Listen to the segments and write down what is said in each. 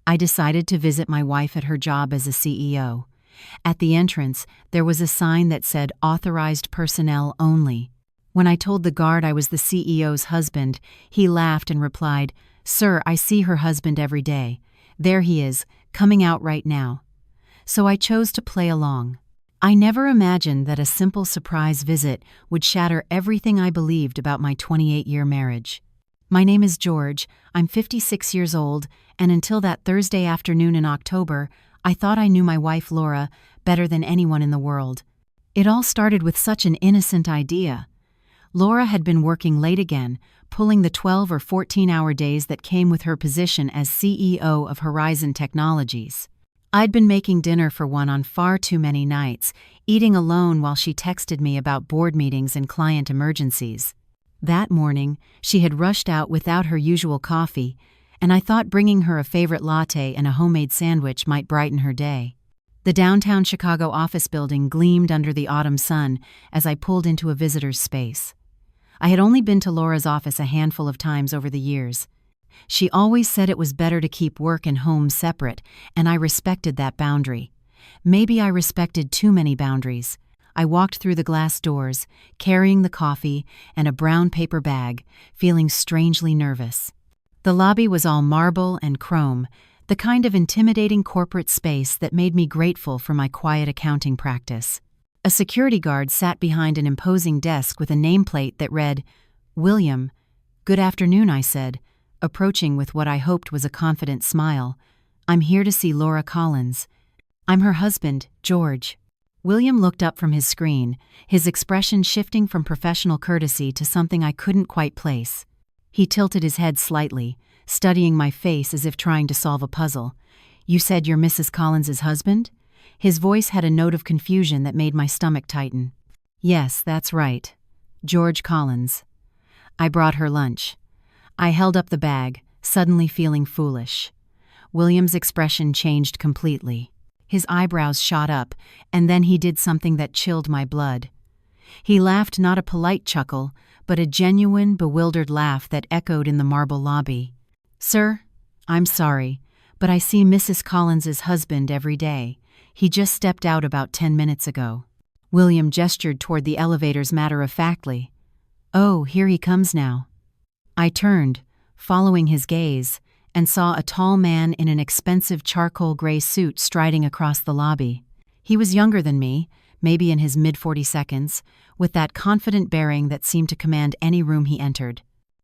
I decided to visit my wife at her job as a CEO. At the entrance, there was a sign that said "Authorized personnel only." When I told the guard I was the CEO's husband, he laughed and replied, "Sir, I see her husband every day. There he is, coming out right now." So I chose to play along. I never imagined that a simple surprise visit would shatter everything I believed about my 28-year marriage. My name is George, I'm 56 years old, and until that Thursday afternoon in October, I thought I knew my wife Laura better than anyone in the world. It all started with such an innocent idea. Laura had been working late again, pulling the 12 or 14-hour days that came with her position as CEO of Horizon Technologies. I'd been making dinner for one on far too many nights, eating alone while she texted me about board meetings and client emergencies. That morning, she had rushed out without her usual coffee, and I thought bringing her a favorite latte and a homemade sandwich might brighten her day. The downtown Chicago office building gleamed under the autumn sun as I pulled into a visitor's space. I had only been to Laura's office a handful of times over the years. She always said it was better to keep work and home separate, and I respected that boundary. Maybe I respected too many boundaries. I walked through the glass doors, carrying the coffee and a brown paper bag, feeling strangely nervous. The lobby was all marble and chrome, the kind of intimidating corporate space that made me grateful for my quiet accounting practice. A security guard sat behind an imposing desk with a nameplate that read, "William." "Good afternoon," I said, approaching with what I hoped was a confident smile. "I'm here to see Laura Collins." "I'm her husband, George." William looked up from his screen, his expression shifting from professional courtesy to something I couldn't quite place. He tilted his head slightly, studying my face as if trying to solve a puzzle. "You said you're Mrs. Collins's husband?" His voice had a note of confusion that made my stomach tighten. "Yes, that's right. George Collins. I brought her lunch." I held up the bag, suddenly feeling foolish. William's expression changed completely. His eyebrows shot up, and then he did something that chilled my blood. He laughed, not a polite chuckle, but a genuine, bewildered laugh that echoed in the marble lobby. "Sir, I'm sorry, but I see Mrs. Collins's husband every day. He just stepped out about 10 minutes ago." William gestured toward the elevators matter-of-factly. "Oh, here he comes now." I turned, following his gaze, and saw a tall man in an expensive charcoal gray suit striding across the lobby. He was younger than me, maybe in his mid-42s, with that confident bearing that seemed to command any room he entered.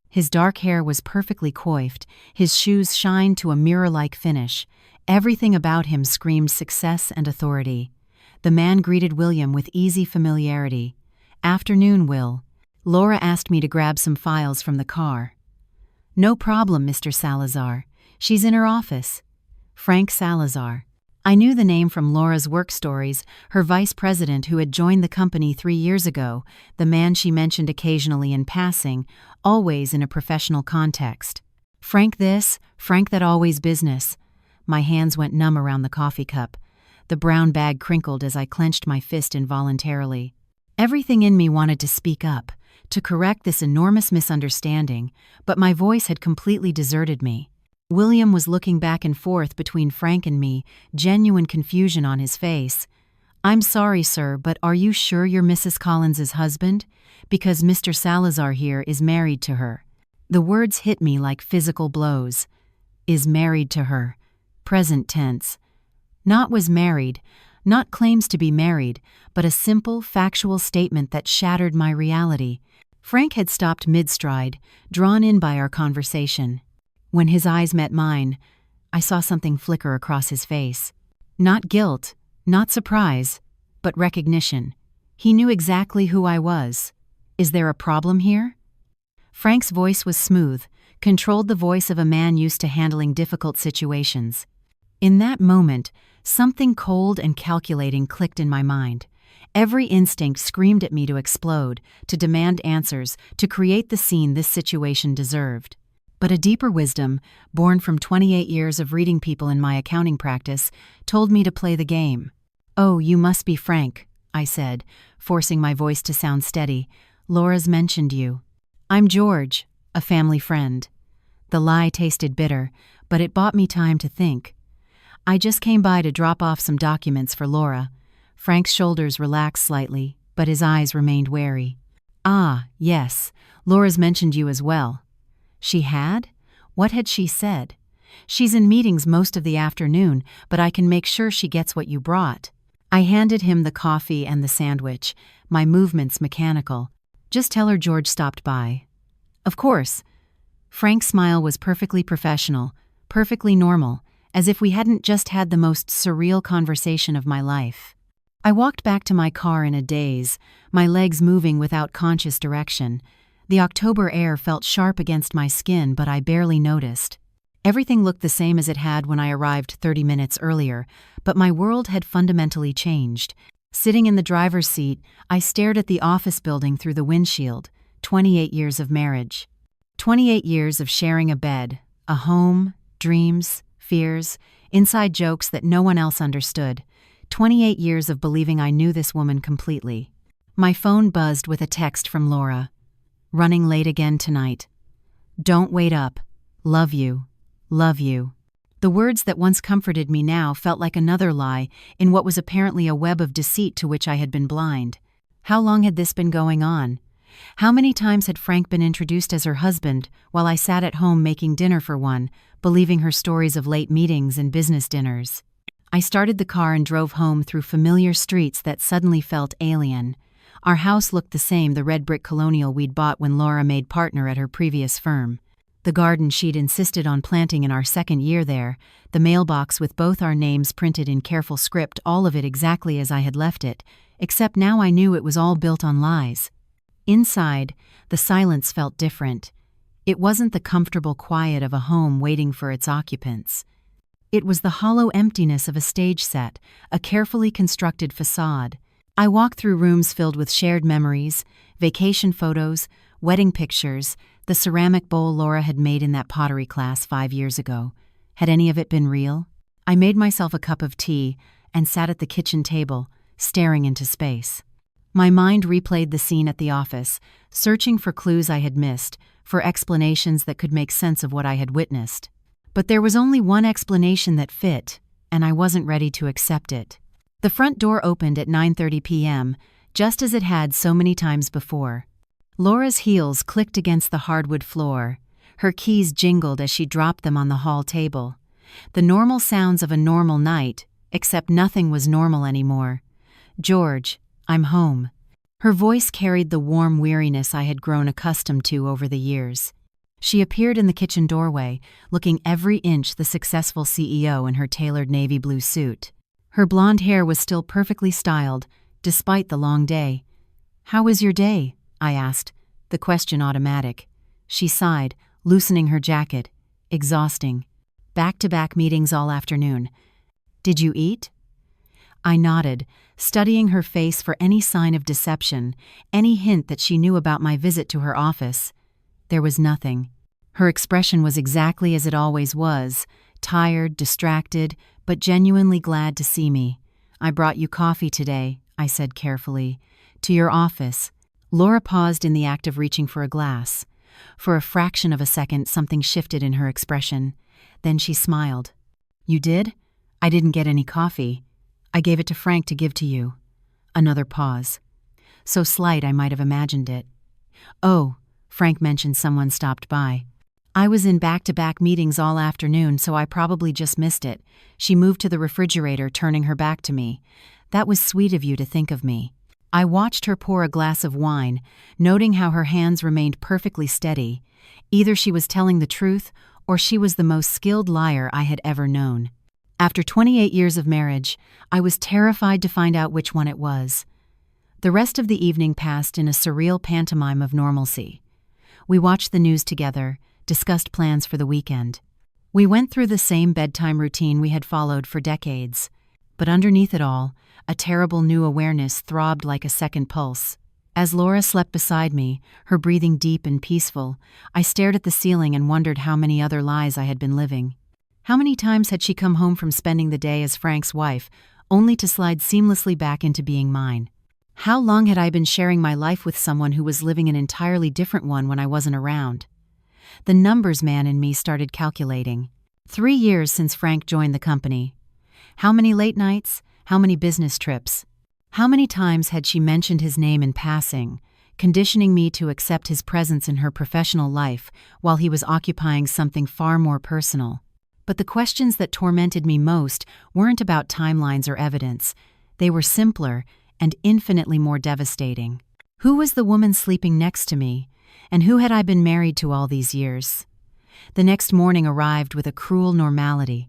His dark hair was perfectly coiffed, his shoes shined to a mirror-like finish. Everything about him screamed success and authority. The man greeted William with easy familiarity. "Afternoon, Will." Laura asked me to grab some files from the car. "No problem, Mr. Salazar. She's in her office." Frank Salazar. I knew the name from Laura's work stories, her vice president who had joined the company 3 years ago, the man she mentioned occasionally in passing, always in a professional context. Frank this, Frank that, always business. My hands went numb around the coffee cup. The brown bag crinkled as I clenched my fist involuntarily. Everything in me wanted to speak up, to correct this enormous misunderstanding, but my voice had completely deserted me. William was looking back and forth between Frank and me, genuine confusion on his face. "I'm sorry, sir, but are you sure you're Mrs. Collins's husband? Because Mr. Salazar here is married to her." The words hit me like physical blows. Is married to her. Present tense. Not was married, not claims to be married, but a simple, factual statement that shattered my reality. Frank had stopped mid-stride, drawn in by our conversation. When his eyes met mine, I saw something flicker across his face. Not guilt, not surprise, but recognition. He knew exactly who I was. Is there a problem here? Frank's voice was smooth, controlled, the voice of a man used to handling difficult situations. In that moment, something cold and calculating clicked in my mind. Every instinct screamed at me to explode, to demand answers, to create the scene this situation deserved. But a deeper wisdom, born from 28 years of reading people in my accounting practice, told me to play the game. "Oh, you must be Frank," I said, forcing my voice to sound steady. "Laura's mentioned you." "I'm George, a family friend." The lie tasted bitter, but it bought me time to think. I just came by to drop off some documents for Laura. Frank's shoulders relaxed slightly, but his eyes remained wary. Ah, yes, Laura's mentioned you as well. She had? What had she said? She's in meetings most of the afternoon, but I can make sure she gets what you brought. I handed him the coffee and the sandwich, my movements mechanical. Just tell her George stopped by. Of course. Frank's smile was perfectly professional, perfectly normal, as if we hadn't just had the most surreal conversation of my life. I walked back to my car in a daze, my legs moving without conscious direction. The October air felt sharp against my skin, but I barely noticed. Everything looked the same as it had when I arrived 30 minutes earlier, but my world had fundamentally changed. Sitting in the driver's seat, I stared at the office building through the windshield. 28 years of marriage. 28 years of sharing a bed, a home, dreams, fears, inside jokes that no one else understood. 28 years of believing I knew this woman completely. My phone buzzed with a text from Laura. Running late again tonight. Don't wait up. Love you. Love you. The words that once comforted me now felt like another lie in what was apparently a web of deceit to which I had been blind. How long had this been going on? How many times had Frank been introduced as her husband while I sat at home making dinner for one, believing her stories of late meetings and business dinners? I started the car and drove home through familiar streets that suddenly felt alien. Our house looked the same, the red brick colonial we'd bought when Laura made partner at her previous firm. The garden she'd insisted on planting in our second year there, the mailbox with both our names printed in careful script, all of it exactly as I had left it, except now I knew it was all built on lies. Inside, the silence felt different. It wasn't the comfortable quiet of a home waiting for its occupants. It was the hollow emptiness of a stage set, a carefully constructed facade. I walked through rooms filled with shared memories, vacation photos, wedding pictures, the ceramic bowl Laura had made in that pottery class 5 years ago. Had any of it been real? I made myself a cup of tea and sat at the kitchen table, staring into space. My mind replayed the scene at the office, searching for clues I had missed, for explanations that could make sense of what I had witnessed. But there was only one explanation that fit, and I wasn't ready to accept it. The front door opened at 9:30 p.m., just as it had so many times before. Laura's heels clicked against the hardwood floor. Her keys jingled as she dropped them on the hall table. The normal sounds of a normal night, except nothing was normal anymore. George, I'm home. Her voice carried the warm weariness I had grown accustomed to over the years. She appeared in the kitchen doorway, looking every inch the successful CEO in her tailored navy blue suit. Her blonde hair was still perfectly styled, despite the long day. "How was your day?" I asked, the question automatic. She sighed, loosening her jacket. Exhausting. Back-to-back meetings all afternoon. "Did you eat?" I nodded, studying her face for any sign of deception, any hint that she knew about my visit to her office. There was nothing. Her expression was exactly as it always was, tired, distracted, but genuinely glad to see me. "I brought you coffee today," I said carefully. "To your office." Laura paused in the act of reaching for a glass. For a fraction of a second, something shifted in her expression. Then she smiled. "You did? I didn't get any coffee. I gave it to Frank to give to you." Another pause. So slight I might have imagined it. "Oh, Frank mentioned someone stopped by. I was in back-to-back meetings all afternoon, so I probably just missed it." She moved to the refrigerator, turning her back to me. "That was sweet of you to think of me." I watched her pour a glass of wine, noting how her hands remained perfectly steady. Either she was telling the truth, or she was the most skilled liar I had ever known. After 28 years of marriage, I was terrified to find out which one it was. The rest of the evening passed in a surreal pantomime of normalcy. We watched the news together, discussed plans for the weekend. We went through the same bedtime routine we had followed for decades. But underneath it all, a terrible new awareness throbbed like a second pulse. As Laura slept beside me, her breathing deep and peaceful, I stared at the ceiling and wondered how many other lies I had been living. How many times had she come home from spending the day as Frank's wife, only to slide seamlessly back into being mine? How long had I been sharing my life with someone who was living an entirely different one when I wasn't around? The numbers man in me started calculating. 3 years since Frank joined the company. How many late nights? How many business trips? How many times had she mentioned his name in passing, conditioning me to accept his presence in her professional life while he was occupying something far more personal? But the questions that tormented me most weren't about timelines or evidence. They were simpler and infinitely more devastating. Who was the woman sleeping next to me, and who had I been married to all these years? The next morning arrived with a cruel normality.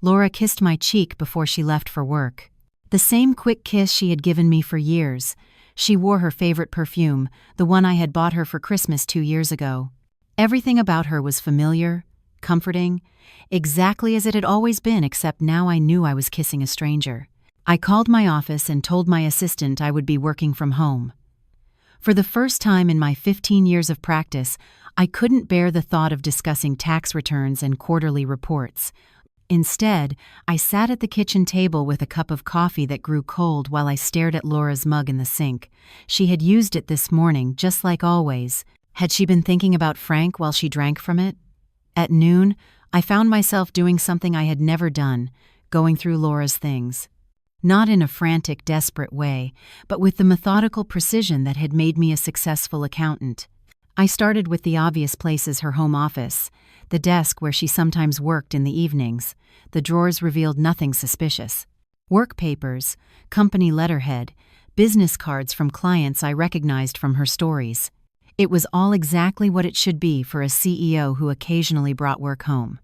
Laura kissed my cheek before she left for work. The same quick kiss she had given me for years. She wore her favorite perfume, the one I had bought her for Christmas 2 years ago. Everything about her was familiar, comforting, exactly as it had always been, except now I knew I was kissing a stranger. I called my office and told my assistant I would be working from home. For the first time in my 15 years of practice, I couldn't bear the thought of discussing tax returns and quarterly reports. Instead, I sat at the kitchen table with a cup of coffee that grew cold while I stared at Laura's mug in the sink. She had used it this morning, just like always. Had she been thinking about Frank while she drank from it? At noon, I found myself doing something I had never done, going through Laura's things. Not in a frantic, desperate way, but with the methodical precision that had made me a successful accountant. I started with the obvious places: her home office, the desk where she sometimes worked in the evenings. The drawers revealed nothing suspicious. Work papers, company letterhead, business cards from clients I recognized from her stories. It was all exactly what it should be for a CEO who occasionally brought work home.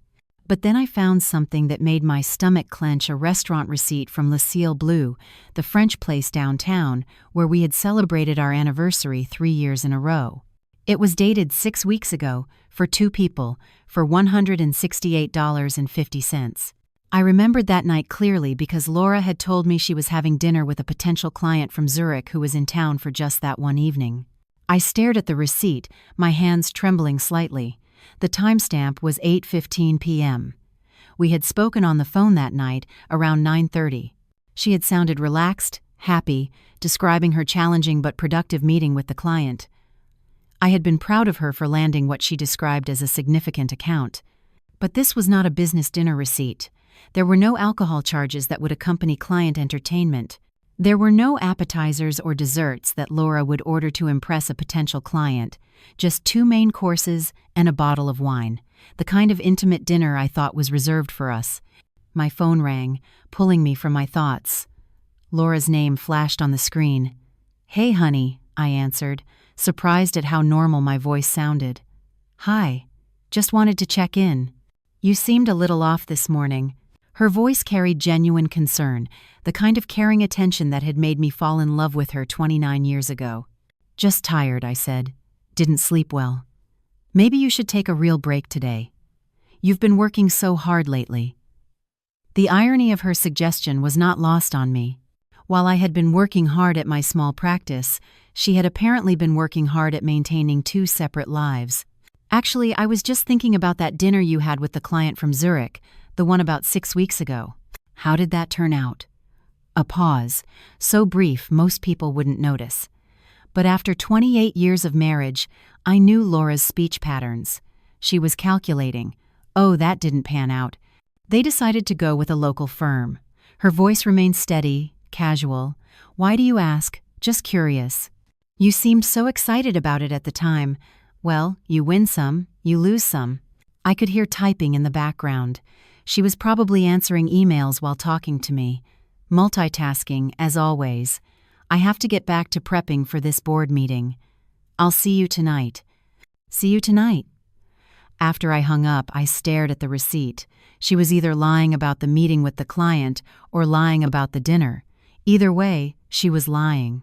But then I found something that made my stomach clench: a restaurant receipt from Le Ciel Bleu, the French place downtown, where we had celebrated our anniversary 3 years in a row. It was dated 6 weeks ago, for 2 people, for $168.50. I remembered that night clearly because Laura had told me she was having dinner with a potential client from Zurich who was in town for just that one evening. I stared at the receipt, my hands trembling slightly. The timestamp was 8:15 p.m. We had spoken on the phone that night, around 9:30. She had sounded relaxed, happy, describing her challenging but productive meeting with the client. I had been proud of her for landing what she described as a significant account. But this was not a business dinner receipt. There were no alcohol charges that would accompany client entertainment. There were no appetizers or desserts that Laura would order to impress a potential client, just 2 main courses and a bottle of wine, the kind of intimate dinner I thought was reserved for us. My phone rang, pulling me from my thoughts. Laura's name flashed on the screen. "Hey, honey," I answered, surprised at how normal my voice sounded. "Hi. Just wanted to check in. You seemed a little off this morning." Her voice carried genuine concern, the kind of caring attention that had made me fall in love with her 29 years ago. "Just tired," I said. "Didn't sleep well. Maybe you should take a real break today. You've been working so hard lately." The irony of her suggestion was not lost on me. While I had been working hard at my small practice, she had apparently been working hard at maintaining 2 separate lives. "Actually, I was just thinking about that dinner you had with the client from Zurich, the one about 6 weeks ago. How did that turn out?" A pause, so brief most people wouldn't notice. But after 28 years of marriage, I knew Laura's speech patterns. She was calculating. "Oh, that didn't pan out. They decided to go with a local firm." Her voice remained steady, casual. "Why do you ask? Just curious. You seemed so excited about it at the time. Well, you win some, you lose some." I could hear typing in the background. She was probably answering emails while talking to me. Multitasking, as always. "I have to get back to prepping for this board meeting. I'll see you tonight." "See you tonight." After I hung up, I stared at the receipt. She was either lying about the meeting with the client or lying about the dinner. Either way, she was lying.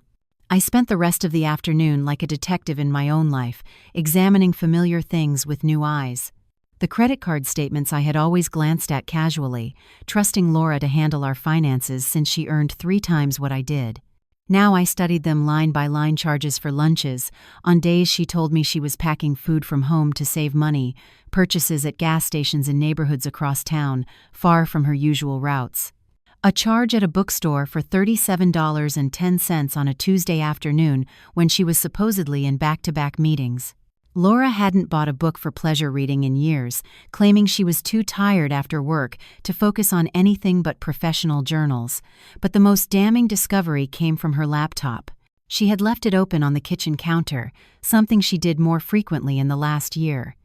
I spent the rest of the afternoon like a detective in my own life, examining familiar things with new eyes. The credit card statements I had always glanced at casually, trusting Laura to handle our finances since she earned 3 times what I did. Now I studied them line by line: charges for lunches, on days she told me she was packing food from home to save money, purchases at gas stations in neighborhoods across town, far from her usual routes. A charge at a bookstore for $37.10 on a Tuesday afternoon when she was supposedly in back-to-back meetings. Laura hadn't bought a book for pleasure reading in years, claiming she was too tired after work to focus on anything but professional journals. But the most damning discovery came from her laptop. She had left it open on the kitchen counter, something she did more frequently in the last year.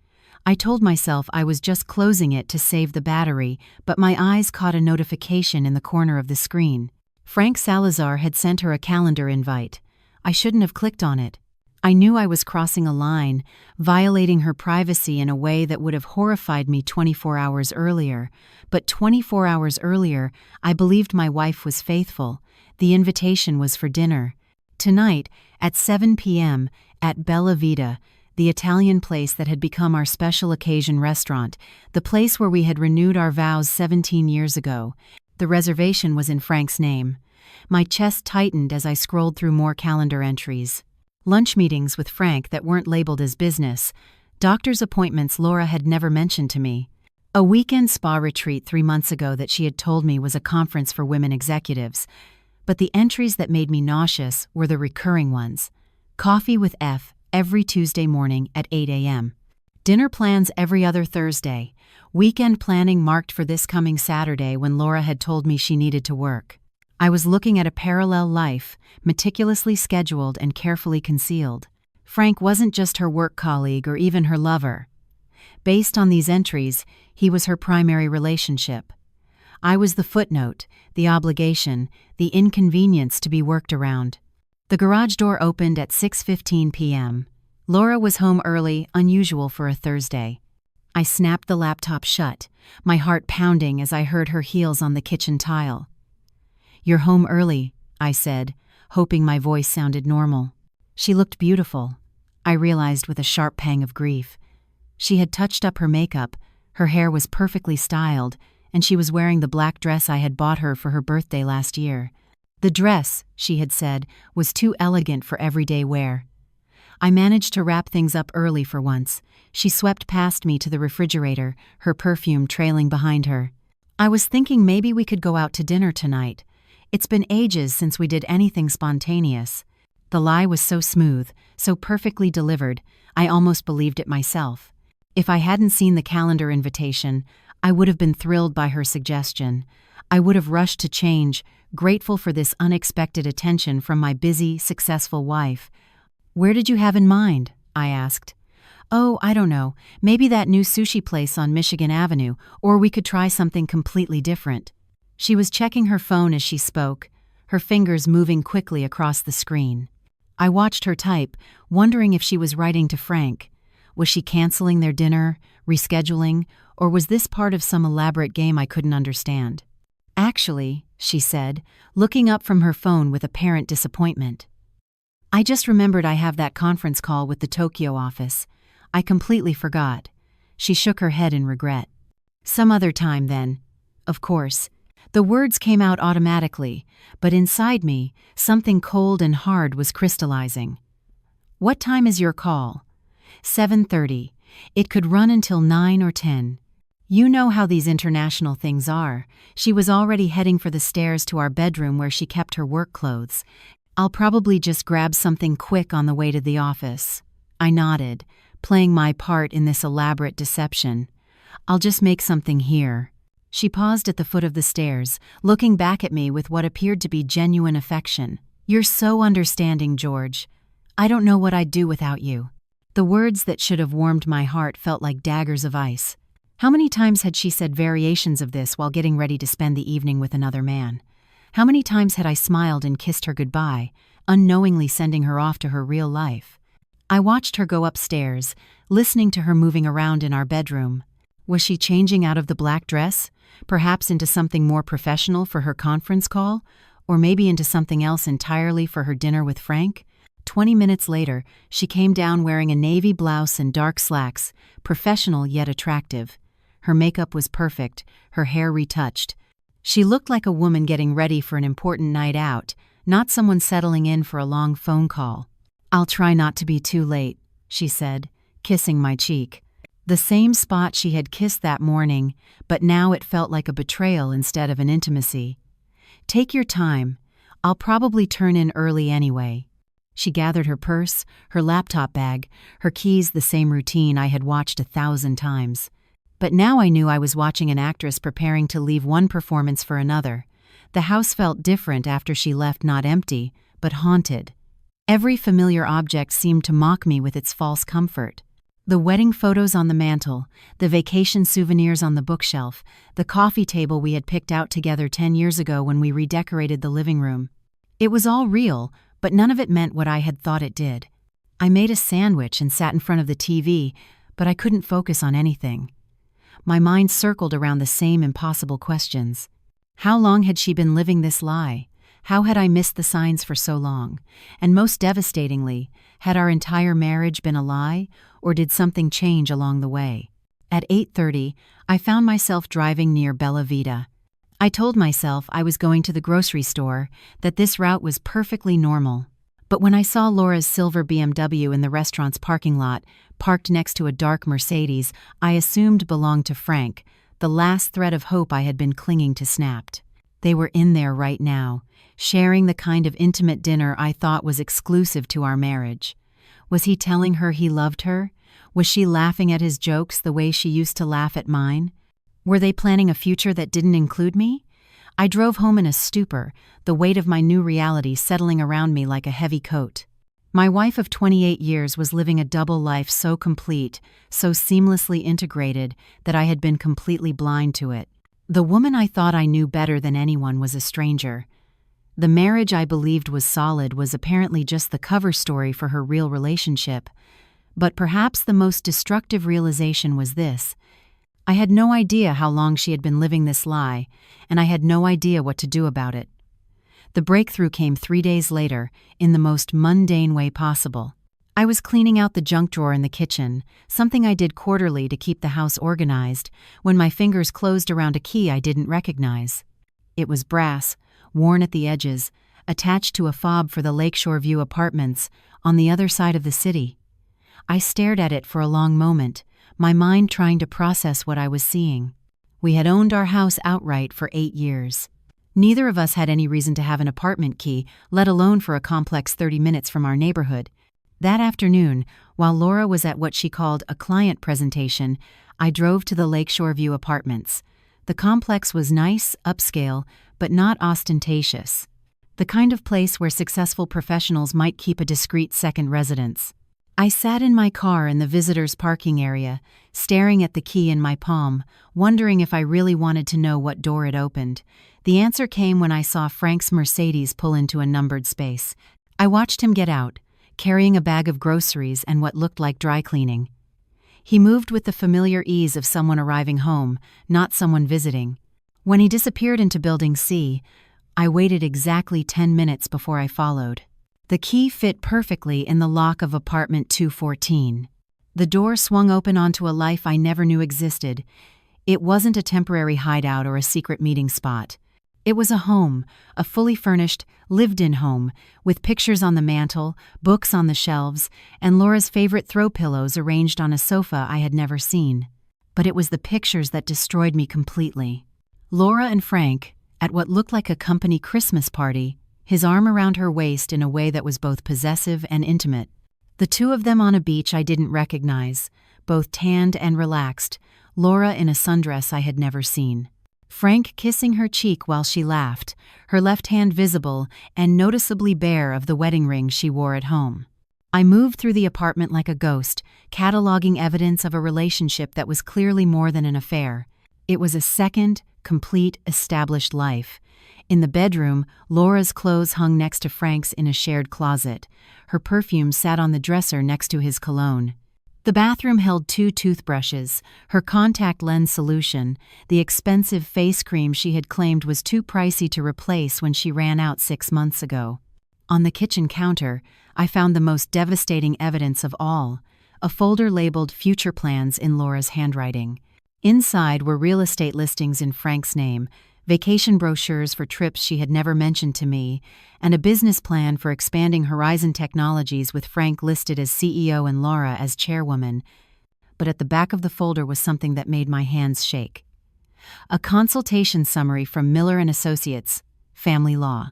I told myself I was just closing it to save the battery, but my eyes caught a notification in the corner of the screen. Frank Salazar had sent her a calendar invite. I shouldn't have clicked on it. I knew I was crossing a line, violating her privacy in a way that would have horrified me 24 hours earlier. But 24 hours earlier, I believed my wife was faithful. The invitation was for dinner. Tonight, at 7 p.m., at Bella Vita, the Italian place that had become our special occasion restaurant, the place where we had renewed our vows 17 years ago. The reservation was in Frank's name. My chest tightened as I scrolled through more calendar entries. Lunch meetings with Frank that weren't labeled as business. Doctor's appointments Laura had never mentioned to me. A weekend spa retreat 3 months ago that she had told me was a conference for women executives. But the entries that made me nauseous were the recurring ones. Coffee with F every Tuesday morning at 8 a.m. Dinner plans every other Thursday. Weekend planning marked for this coming Saturday when Laura had told me she needed to work. I was looking at a parallel life, meticulously scheduled and carefully concealed. Frank wasn't just her work colleague or even her lover. Based on these entries, he was her primary relationship. I was the footnote, the obligation, the inconvenience to be worked around. The garage door opened at 6:15 p.m. Laura was home early, unusual for a Thursday. I snapped the laptop shut, my heart pounding as I heard her heels on the kitchen tile. "You're home early," I said, hoping my voice sounded normal. She looked beautiful, I realized with a sharp pang of grief. She had touched up her makeup, her hair was perfectly styled, and she was wearing the black dress I had bought her for her birthday last year. The dress, she had said, was too elegant for everyday wear. I managed to wrap things up early for once. She swept past me to the refrigerator, her perfume trailing behind her. "I was thinking maybe we could go out to dinner tonight. It's been ages since we did anything spontaneous." The lie was so smooth, so perfectly delivered, I almost believed it myself. If I hadn't seen the calendar invitation, I would have been thrilled by her suggestion. I would have rushed to change, grateful for this unexpected attention from my busy, successful wife. "Where did you have in mind?" I asked. "Oh, I don't know. Maybe that new sushi place on Michigan Avenue, or we could try something completely different." She was checking her phone as she spoke, her fingers moving quickly across the screen. I watched her type, wondering if she was writing to Frank. Was she canceling their dinner, rescheduling, or was this part of some elaborate game I couldn't understand? "Actually," she said, looking up from her phone with apparent disappointment, "I just remembered I have that conference call with the Tokyo office. I completely forgot." She shook her head in regret. "Some other time then." Of course. The words came out automatically, but inside me, something cold and hard was crystallizing. "What time is your call?" 7:30. It could run until 9 or 10. You know how these international things are. She was already heading for the stairs to our bedroom where she kept her work clothes. "I'll probably just grab something quick on the way to the office." I nodded, playing my part in this elaborate deception. "I'll just make something here." She paused at the foot of the stairs, looking back at me with what appeared to be genuine affection. "You're so understanding, George. I don't know what I'd do without you." The words that should have warmed my heart felt like daggers of ice. How many times had she said variations of this while getting ready to spend the evening with another man? How many times had I smiled and kissed her goodbye, unknowingly sending her off to her real life? I watched her go upstairs, listening to her moving around in our bedroom. Was she changing out of the black dress, perhaps into something more professional for her conference call, or maybe into something else entirely for her dinner with Frank? 20 minutes later, she came down wearing a navy blouse and dark slacks, professional yet attractive. Her makeup was perfect, her hair retouched. She looked like a woman getting ready for an important night out, not someone settling in for a long phone call. "I'll try not to be too late," she said, kissing my cheek. The same spot she had kissed that morning, but now it felt like a betrayal instead of an intimacy. "Take your time. I'll probably turn in early anyway." She gathered her purse, her laptop bag, her keys, the same routine I had watched 1,000 times. But now I knew I was watching an actress preparing to leave one performance for another. The house felt different after she left, not empty, but haunted. Every familiar object seemed to mock me with its false comfort. The wedding photos on the mantel, the vacation souvenirs on the bookshelf, the coffee table we had picked out together 10 years ago when we redecorated the living room. It was all real, but none of it meant what I had thought it did. I made a sandwich and sat in front of the TV, but I couldn't focus on anything. My mind circled around the same impossible questions. How long had she been living this lie? How had I missed the signs for so long? And most devastatingly, had our entire marriage been a lie, or did something change along the way? At 8:30, I found myself driving near Bella Vita. I told myself I was going to the grocery store, that this route was perfectly normal. But when I saw Laura's silver BMW in the restaurant's parking lot, parked next to a dark Mercedes I assumed belonged to Frank, the last thread of hope I had been clinging to snapped. They were in there right now, sharing the kind of intimate dinner I thought was exclusive to our marriage. Was he telling her he loved her? Was she laughing at his jokes the way she used to laugh at mine? Were they planning a future that didn't include me? I drove home in a stupor, the weight of my new reality settling around me like a heavy coat. My wife of 28 years was living a double life so complete, so seamlessly integrated, that I had been completely blind to it. The woman I thought I knew better than anyone was a stranger. The marriage I believed was solid was apparently just the cover story for her real relationship. But perhaps the most destructive realization was this: I had no idea how long she had been living this lie, and I had no idea what to do about it. The breakthrough came 3 days later, in the most mundane way possible. I was cleaning out the junk drawer in the kitchen, something I did quarterly to keep the house organized, when my fingers closed around a key I didn't recognize. It was brass, worn at the edges, attached to a fob for the Lakeshore View apartments, on the other side of the city. I stared at it for a long moment, my mind trying to process what I was seeing. We had owned our house outright for 8 years. Neither of us had any reason to have an apartment key, let alone for a complex 30 minutes from our neighborhood. That afternoon, while Laura was at what she called a client presentation, I drove to the Lakeshore View apartments. The complex was nice, upscale, but not ostentatious. The kind of place where successful professionals might keep a discreet second residence. I sat in my car in the visitors' parking area, staring at the key in my palm, wondering if I really wanted to know what door it opened. The answer came when I saw Frank's Mercedes pull into a numbered space. I watched him get out, carrying a bag of groceries and what looked like dry cleaning. He moved with the familiar ease of someone arriving home, not someone visiting. When he disappeared into Building C, I waited exactly 10 minutes before I followed. The key fit perfectly in the lock of apartment 214. The door swung open onto a life I never knew existed. It wasn't a temporary hideout or a secret meeting spot. It was a home, a fully furnished, lived-in home, with pictures on the mantel, books on the shelves, and Laura's favorite throw pillows arranged on a sofa I had never seen. But it was the pictures that destroyed me completely. Laura and Frank, at what looked like a company Christmas party, his arm around her waist in a way that was both possessive and intimate. The two of them on a beach I didn't recognize, both tanned and relaxed, Laura in a sundress I had never seen. Frank kissing her cheek while she laughed, her left hand visible and noticeably bare of the wedding ring she wore at home. I moved through the apartment like a ghost, cataloging evidence of a relationship that was clearly more than an affair. It was a second, complete, established life. In the bedroom, Laura's clothes hung next to Frank's in a shared closet. Her perfume sat on the dresser next to his cologne. The bathroom held 2 toothbrushes, her contact lens solution, the expensive face cream she had claimed was too pricey to replace when she ran out 6 months ago. On the kitchen counter, I found the most devastating evidence of all, a folder labeled Future Plans in Laura's handwriting. Inside were real estate listings in Frank's name, vacation brochures for trips she had never mentioned to me, and a business plan for expanding Horizon Technologies with Frank listed as CEO and Laura as chairwoman. But at the back of the folder was something that made my hands shake. A consultation summary from Miller & Associates, Family Law.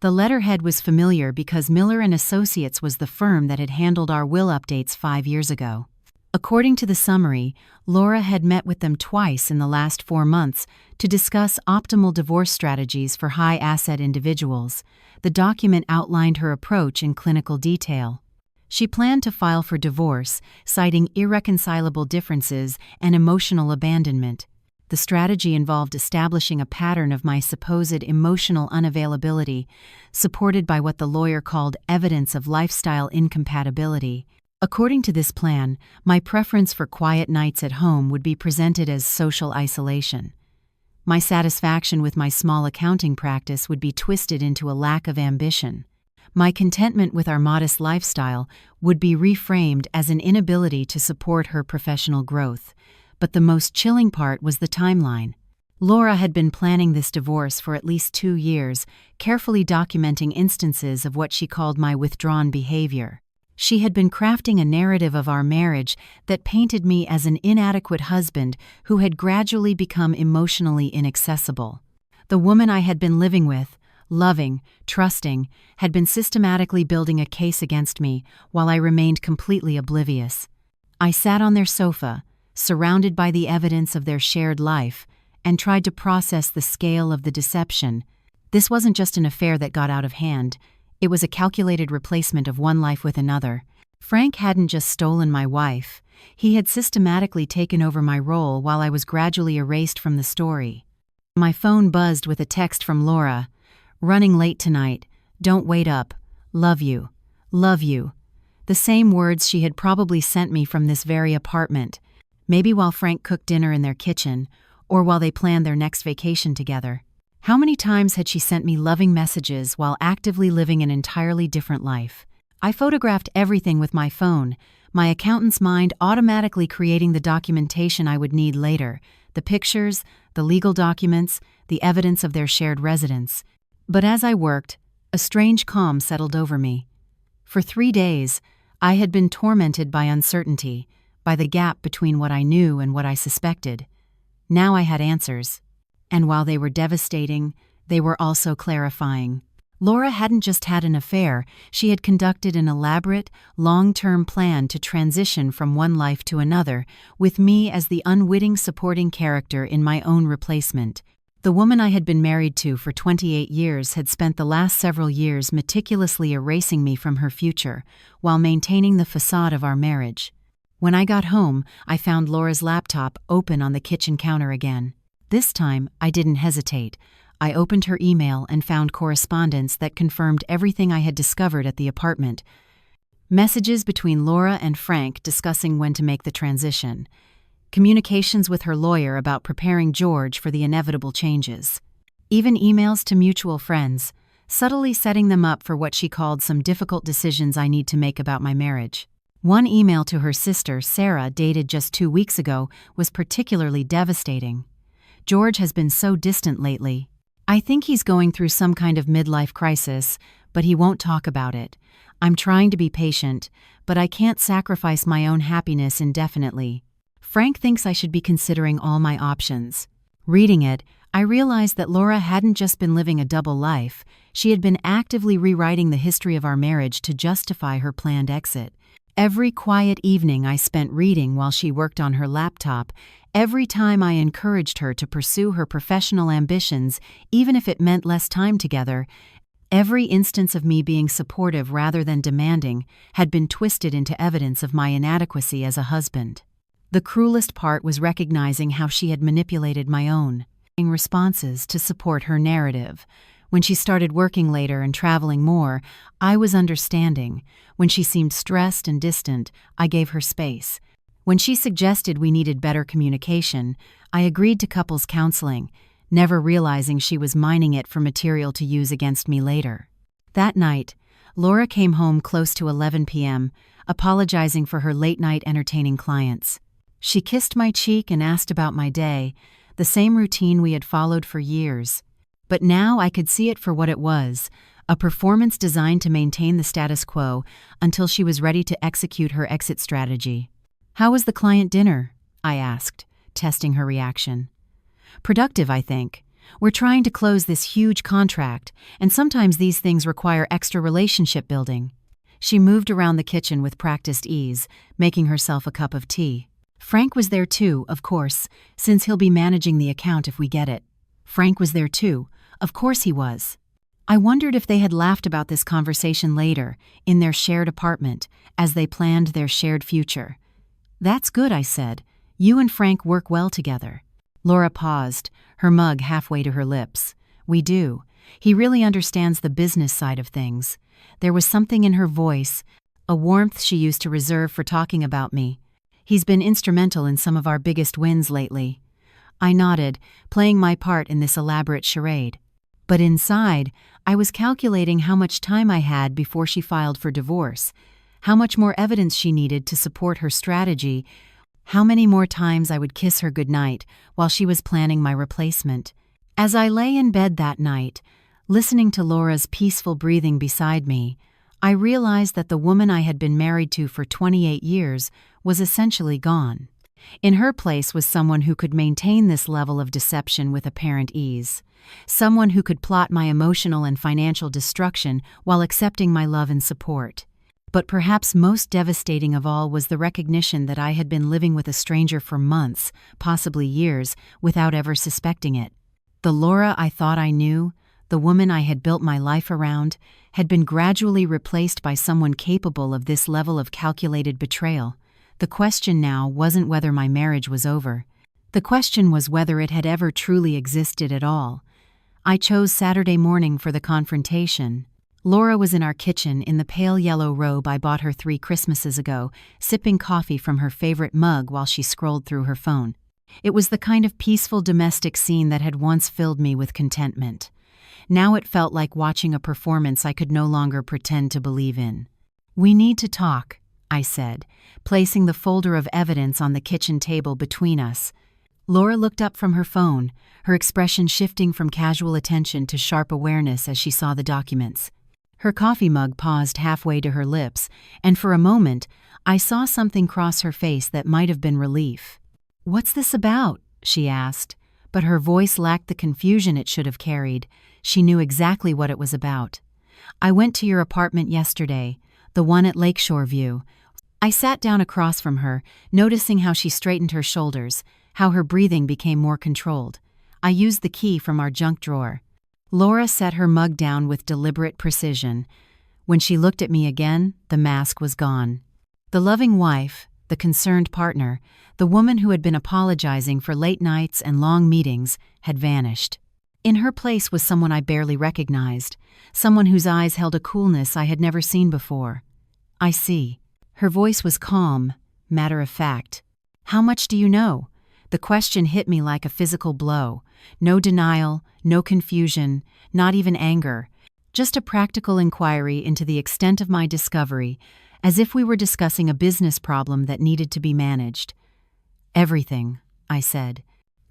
The letterhead was familiar because Miller and Associates was the firm that had handled our will updates 5 years ago. According to the summary, Laura had met with them twice in the last 4 months to discuss optimal divorce strategies for high-asset individuals. The document outlined her approach in clinical detail. She planned to file for divorce, citing irreconcilable differences and emotional abandonment. The strategy involved establishing a pattern of my supposed emotional unavailability, supported by what the lawyer called evidence of lifestyle incompatibility. According to this plan, my preference for quiet nights at home would be presented as social isolation. My satisfaction with my small accounting practice would be twisted into a lack of ambition. My contentment with our modest lifestyle would be reframed as an inability to support her professional growth. But the most chilling part was the timeline. Laura had been planning this divorce for at least 2 years, carefully documenting instances of what she called my withdrawn behavior. She had been crafting a narrative of our marriage that painted me as an inadequate husband who had gradually become emotionally inaccessible. The woman I had been living with, loving, trusting, had been systematically building a case against me while I remained completely oblivious. I sat on their sofa, surrounded by the evidence of their shared life, and tried to process the scale of the deception. This wasn't just an affair that got out of hand. It was a calculated replacement of one life with another. Frank hadn't just stolen my wife. He had systematically taken over my role while I was gradually erased from the story. My phone buzzed with a text from Laura. "Running late tonight. Don't wait up. Love you. Love you." The same words she had probably sent me from this very apartment. Maybe while Frank cooked dinner in their kitchen, or while they planned their next vacation together. How many times had she sent me loving messages while actively living an entirely different life? I photographed everything with my phone, my accountant's mind automatically creating the documentation I would need later, the pictures, the legal documents, the evidence of their shared residence. But as I worked, a strange calm settled over me. For 3 days, I had been tormented by uncertainty, by the gap between what I knew and what I suspected. Now I had answers. And while they were devastating, they were also clarifying. Laura hadn't just had an affair, she had conducted an elaborate, long-term plan to transition from one life to another, with me as the unwitting supporting character in my own replacement. The woman I had been married to for 28 years had spent the last several years meticulously erasing me from her future, while maintaining the facade of our marriage. When I got home, I found Laura's laptop open on the kitchen counter again. This time, I didn't hesitate. I opened her email and found correspondence that confirmed everything I had discovered at the apartment. Messages between Laura and Frank discussing when to make the transition. Communications with her lawyer about preparing George for the inevitable changes. Even emails to mutual friends, subtly setting them up for what she called some difficult decisions I need to make about my marriage. One email to her sister, Sarah, dated just 2 weeks ago, was particularly devastating. "George has been so distant lately. I think he's going through some kind of midlife crisis, but he won't talk about it. I'm trying to be patient, but I can't sacrifice my own happiness indefinitely. Frank thinks I should be considering all my options." Reading it, I realized that Laura hadn't just been living a double life, she had been actively rewriting the history of our marriage to justify her planned exit. Every quiet evening I spent reading while she worked on her laptop, every time I encouraged her to pursue her professional ambitions, even if it meant less time together, every instance of me being supportive rather than demanding had been twisted into evidence of my inadequacy as a husband. The cruelest part was recognizing how she had manipulated my own responses to support her narrative. When she started working later and traveling more, I was understanding. When she seemed stressed and distant, I gave her space. When she suggested we needed better communication, I agreed to couples counseling, never realizing she was mining it for material to use against me later. That night, Laura came home close to 11 p.m., apologizing for her late-night entertaining clients. She kissed my cheek and asked about my day, the same routine we had followed for years. But now I could see it for what it was, a performance designed to maintain the status quo until she was ready to execute her exit strategy. "How was the client dinner?" I asked, testing her reaction. "Productive, I think. We're trying to close this huge contract, and sometimes these things require extra relationship building." She moved around the kitchen with practiced ease, making herself a cup of tea. Frank was there too, of course, since he'll be managing the account if we get it. Frank was there too. Of course he was. I wondered if they had laughed about this conversation later, in their shared apartment, as they planned their shared future. "That's good," I said. "You and Frank work well together." Laura paused, her mug halfway to her lips. "We do. He really understands the business side of things." There was something in her voice, a warmth she used to reserve for talking about me. "He's been instrumental in some of our biggest wins lately." I nodded, playing my part in this elaborate charade. But inside, I was calculating how much time I had before she filed for divorce, how much more evidence she needed to support her strategy, how many more times I would kiss her goodnight while she was planning my replacement. As I lay in bed that night, listening to Laura's peaceful breathing beside me, I realized that the woman I had been married to for 28 years was essentially gone. In her place was someone who could maintain this level of deception with apparent ease, someone who could plot my emotional and financial destruction while accepting my love and support. But perhaps most devastating of all was the recognition that I had been living with a stranger for months, possibly years, without ever suspecting it. The Laura I thought I knew, the woman I had built my life around, had been gradually replaced by someone capable of this level of calculated betrayal. The question now wasn't whether my marriage was over. The question was whether it had ever truly existed at all. I chose Saturday morning for the confrontation. Laura was in our kitchen in the pale yellow robe I bought her 3 Christmases ago, sipping coffee from her favorite mug while she scrolled through her phone. It was the kind of peaceful domestic scene that had once filled me with contentment. Now it felt like watching a performance I could no longer pretend to believe in. "We need to talk," I said, placing the folder of evidence on the kitchen table between us. Laura looked up from her phone, her expression shifting from casual attention to sharp awareness as she saw the documents. Her coffee mug paused halfway to her lips, and for a moment, I saw something cross her face that might have been relief. "What's this about?" she asked, but her voice lacked the confusion it should have carried. She knew exactly what it was about. "I went to your apartment yesterday, the one at Lakeshore View." I sat down across from her, noticing how she straightened her shoulders, how her breathing became more controlled. I used the key from our junk drawer. Laura set her mug down with deliberate precision. When she looked at me again, the mask was gone. The loving wife, the concerned partner, the woman who had been apologizing for late nights and long meetings, had vanished. In her place was someone I barely recognized, someone whose eyes held a coolness I had never seen before. "I see." Her voice was calm, matter of fact. "How much do you know?" The question hit me like a physical blow. No denial, no confusion, not even anger. Just a practical inquiry into the extent of my discovery, as if we were discussing a business problem that needed to be managed. "Everything," I said.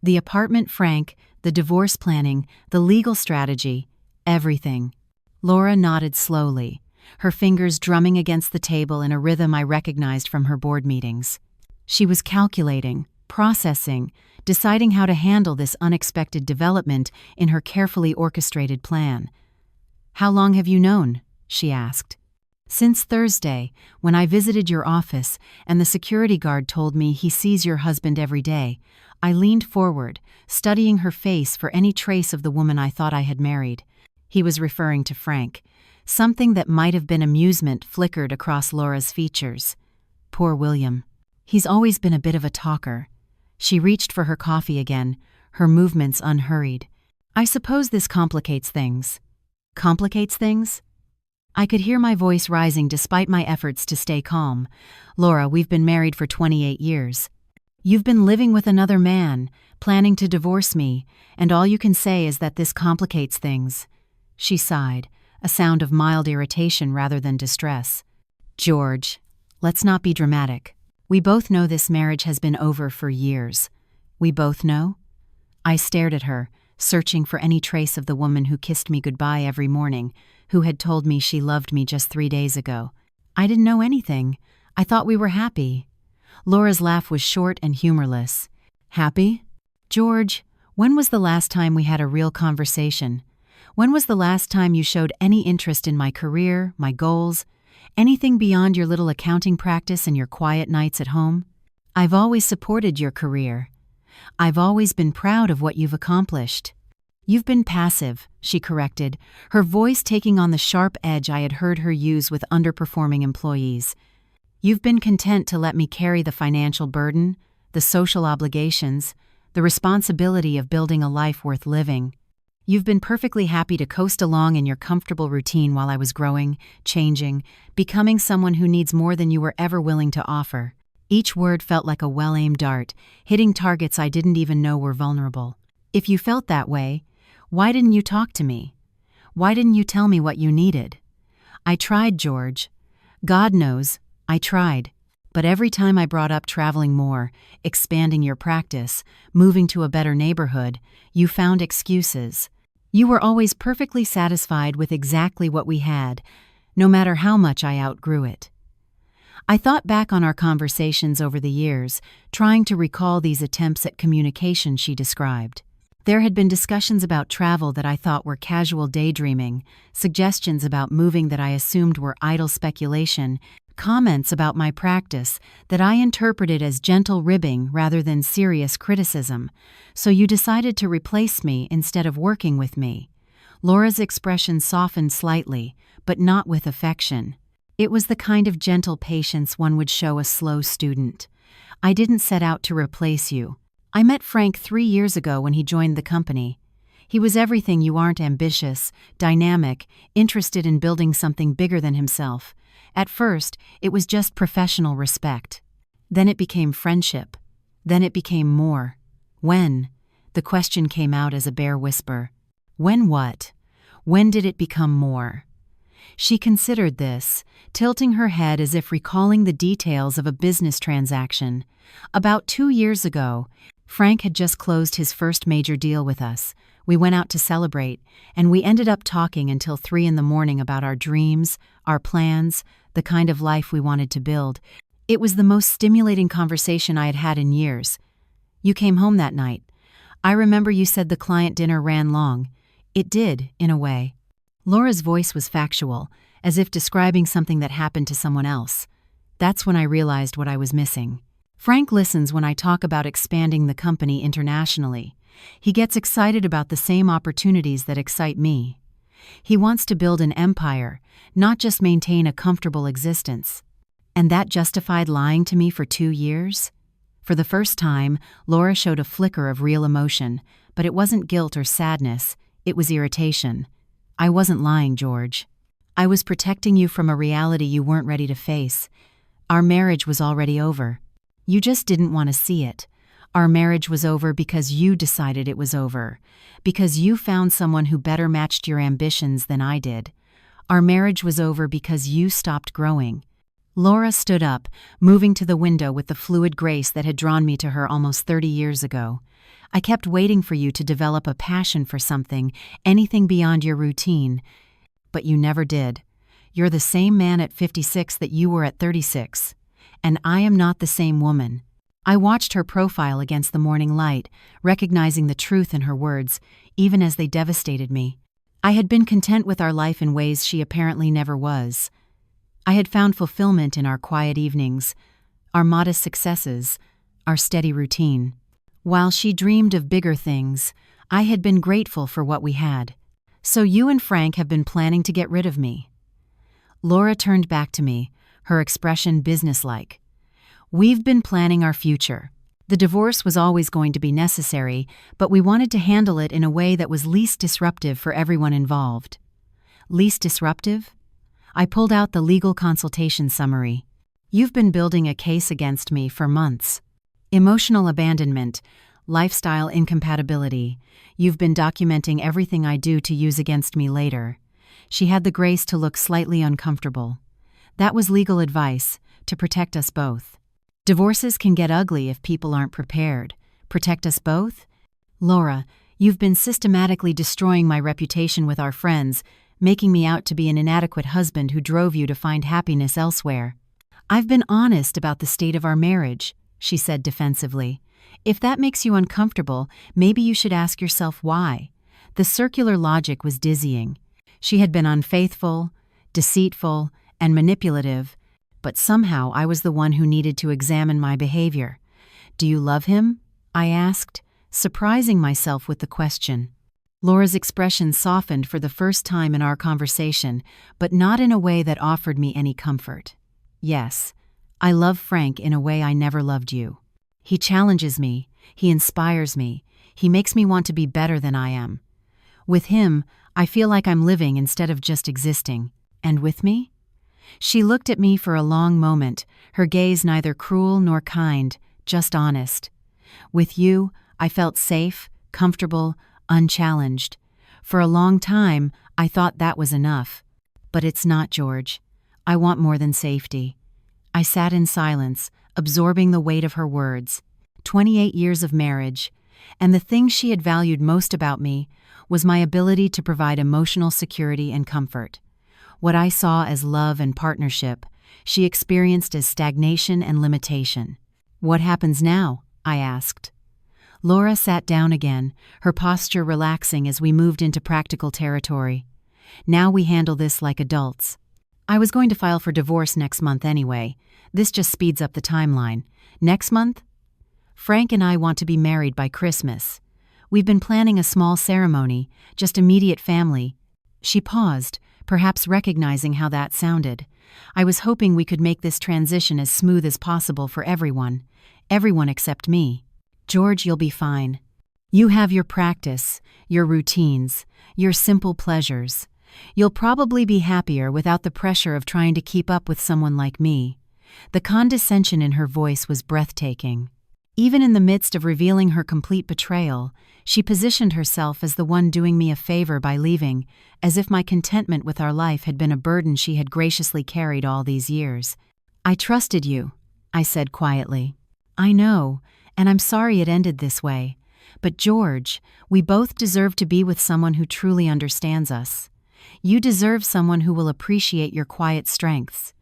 "The apartment, Frank, the divorce planning, the legal strategy, everything." Laura nodded slowly, her fingers drumming against the table in a rhythm I recognized from her board meetings. She was calculating, processing, deciding how to handle this unexpected development in her carefully orchestrated plan. "How long have you known?" she asked. "Since Thursday, when I visited your office and the security guard told me he sees your husband every day." I leaned forward, studying her face for any trace of the woman I thought I had married. He was referring to Frank. Something that might have been amusement flickered across Laura's features. Poor William. He's always been a bit of a talker. She reached for her coffee again, her movements unhurried. "I suppose this complicates things." "Complicates things?" I could hear my voice rising despite my efforts to stay calm. "Laura, we've been married for 28 years. You've been living with another man, planning to divorce me, and all you can say is that this complicates things." She sighed, a sound of mild irritation rather than distress. "George, let's not be dramatic. We both know this marriage has been over for years." "We both know?" I stared at her, searching for any trace of the woman who kissed me goodbye every morning, who had told me she loved me just 3 days ago. "I didn't know anything. I thought we were happy." Laura's laugh was short and humorless. "Happy? George, When was the last time we had a real conversation? When was the last time you showed any interest in my career, my goals, anything beyond your little accounting practice and your quiet nights at home? I've always supported your career. I've always been proud of what you've accomplished. You've been passive, she corrected, her voice taking on the sharp edge I had heard her use with underperforming employees. You've been content to let me carry the financial burden, the social obligations, the responsibility of building a life worth living. You've been perfectly happy to coast along in your comfortable routine while I was growing, changing, becoming someone who needs more than you were ever willing to offer. Each word felt like a well-aimed dart, hitting targets I didn't even know were vulnerable. If you felt that way, why didn't you talk to me? Why didn't you tell me what you needed? I tried, George. God knows, I tried. But every time I brought up traveling more, expanding your practice, moving to a better neighborhood, you found excuses. You were always perfectly satisfied with exactly what we had, no matter how much I outgrew it. I thought back on our conversations over the years, trying to recall these attempts at communication she described. There had been discussions about travel that I thought were casual daydreaming, suggestions about moving that I assumed were idle speculation, comments about my practice that I interpreted as gentle ribbing rather than serious criticism. So you decided to replace me instead of working with me. Laura's expression softened slightly, but not with affection. It was the kind of gentle patience one would show a slow student. I didn't set out to replace you. I met Frank 3 years ago when he joined the company. He was everything you aren't: ambitious, dynamic, interested in building something bigger than himself. At first, it was just professional respect. Then it became friendship. Then it became more. When? The question came out as a bare whisper. When what? When did it become more? She considered this, tilting her head as if recalling the details of a business transaction. About 2 years ago, Frank had just closed his first major deal with us. We went out to celebrate, and we ended up talking until 3 a.m. about our dreams, our plans, the kind of life we wanted to build. It was the most stimulating conversation I had had in years. You came home that night. I remember you said the client dinner ran long. It did, in a way. Laura's voice was factual, as if describing something that happened to someone else. That's when I realized what I was missing. Frank listens when I talk about expanding the company internationally. He gets excited about the same opportunities that excite me. He wants to build an empire, not just maintain a comfortable existence. And that justified lying to me for 2 years? For the first time, Laura showed a flicker of real emotion, but it wasn't guilt or sadness, it was irritation. I wasn't lying, George. I was protecting you from a reality you weren't ready to face. Our marriage was already over. You just didn't want to see it. Our marriage was over because you decided it was over, because you found someone who better matched your ambitions than I did. Our marriage was over because you stopped growing. Laura stood up, moving to the window with the fluid grace that had drawn me to her almost 30 years ago. I kept waiting for you to develop a passion for something, anything beyond your routine. But you never did. You're the same man at 56 that you were at 36. And I am not the same woman. I watched her profile against the morning light, recognizing the truth in her words, even as they devastated me. I had been content with our life in ways she apparently never was. I had found fulfillment in our quiet evenings, our modest successes, our steady routine. While she dreamed of bigger things, I had been grateful for what we had. So you and Frank have been planning to get rid of me. Laura turned back to me, her expression businesslike. We've been planning our future. The divorce was always going to be necessary, but we wanted to handle it in a way that was least disruptive for everyone involved. Least disruptive? I pulled out the legal consultation summary. You've been building a case against me for months. Emotional abandonment, lifestyle incompatibility. You've been documenting everything I do to use against me later. She had the grace to look slightly uncomfortable. That was legal advice, to protect us both. Divorces can get ugly if people aren't prepared. Protect us both? Laura, you've been systematically destroying my reputation with our friends, making me out to be an inadequate husband who drove you to find happiness elsewhere. I've been honest about the state of our marriage, she said defensively. If that makes you uncomfortable, maybe you should ask yourself why. The circular logic was dizzying. She had been unfaithful, deceitful, and manipulative, but somehow I was the one who needed to examine my behavior. "Do you love him?" I asked, surprising myself with the question. Laura's expression softened for the first time in our conversation, but not in a way that offered me any comfort. "Yes, I love Frank in a way I never loved you. He challenges me, he inspires me, he makes me want to be better than I am. With him, I feel like I'm living instead of just existing. And with me?" She looked at me for a long moment, her gaze neither cruel nor kind, just honest. "With you, I felt safe, comfortable, unchallenged. For a long time, I thought that was enough. But it's not, George. I want more than safety." I sat in silence, absorbing the weight of her words. 28 years of marriage, and the thing she had valued most about me was my ability to provide emotional security and comfort. What I saw as love and partnership, she experienced as stagnation and limitation. "What happens now?" I asked. Laura sat down again, her posture relaxing as we moved into practical territory. "Now we handle this like adults. I was going to file for divorce next month anyway. This just speeds up the timeline. Next month? Frank and I want to be married by Christmas. We've been planning a small ceremony, just immediate family." She paused, perhaps recognizing how that sounded. I was hoping we could make this transition as smooth as possible for everyone except me. "George, you'll be fine. You have your practice, your routines, your simple pleasures. You'll probably be happier without the pressure of trying to keep up with someone like me." The condescension in her voice was breathtaking. Even in the midst of revealing her complete betrayal, she positioned herself as the one doing me a favor by leaving, as if my contentment with our life had been a burden she had graciously carried all these years. "I trusted you," I said quietly. "I know, and I'm sorry it ended this way. But George, we both deserve to be with someone who truly understands us. You deserve someone who will appreciate your quiet strengths.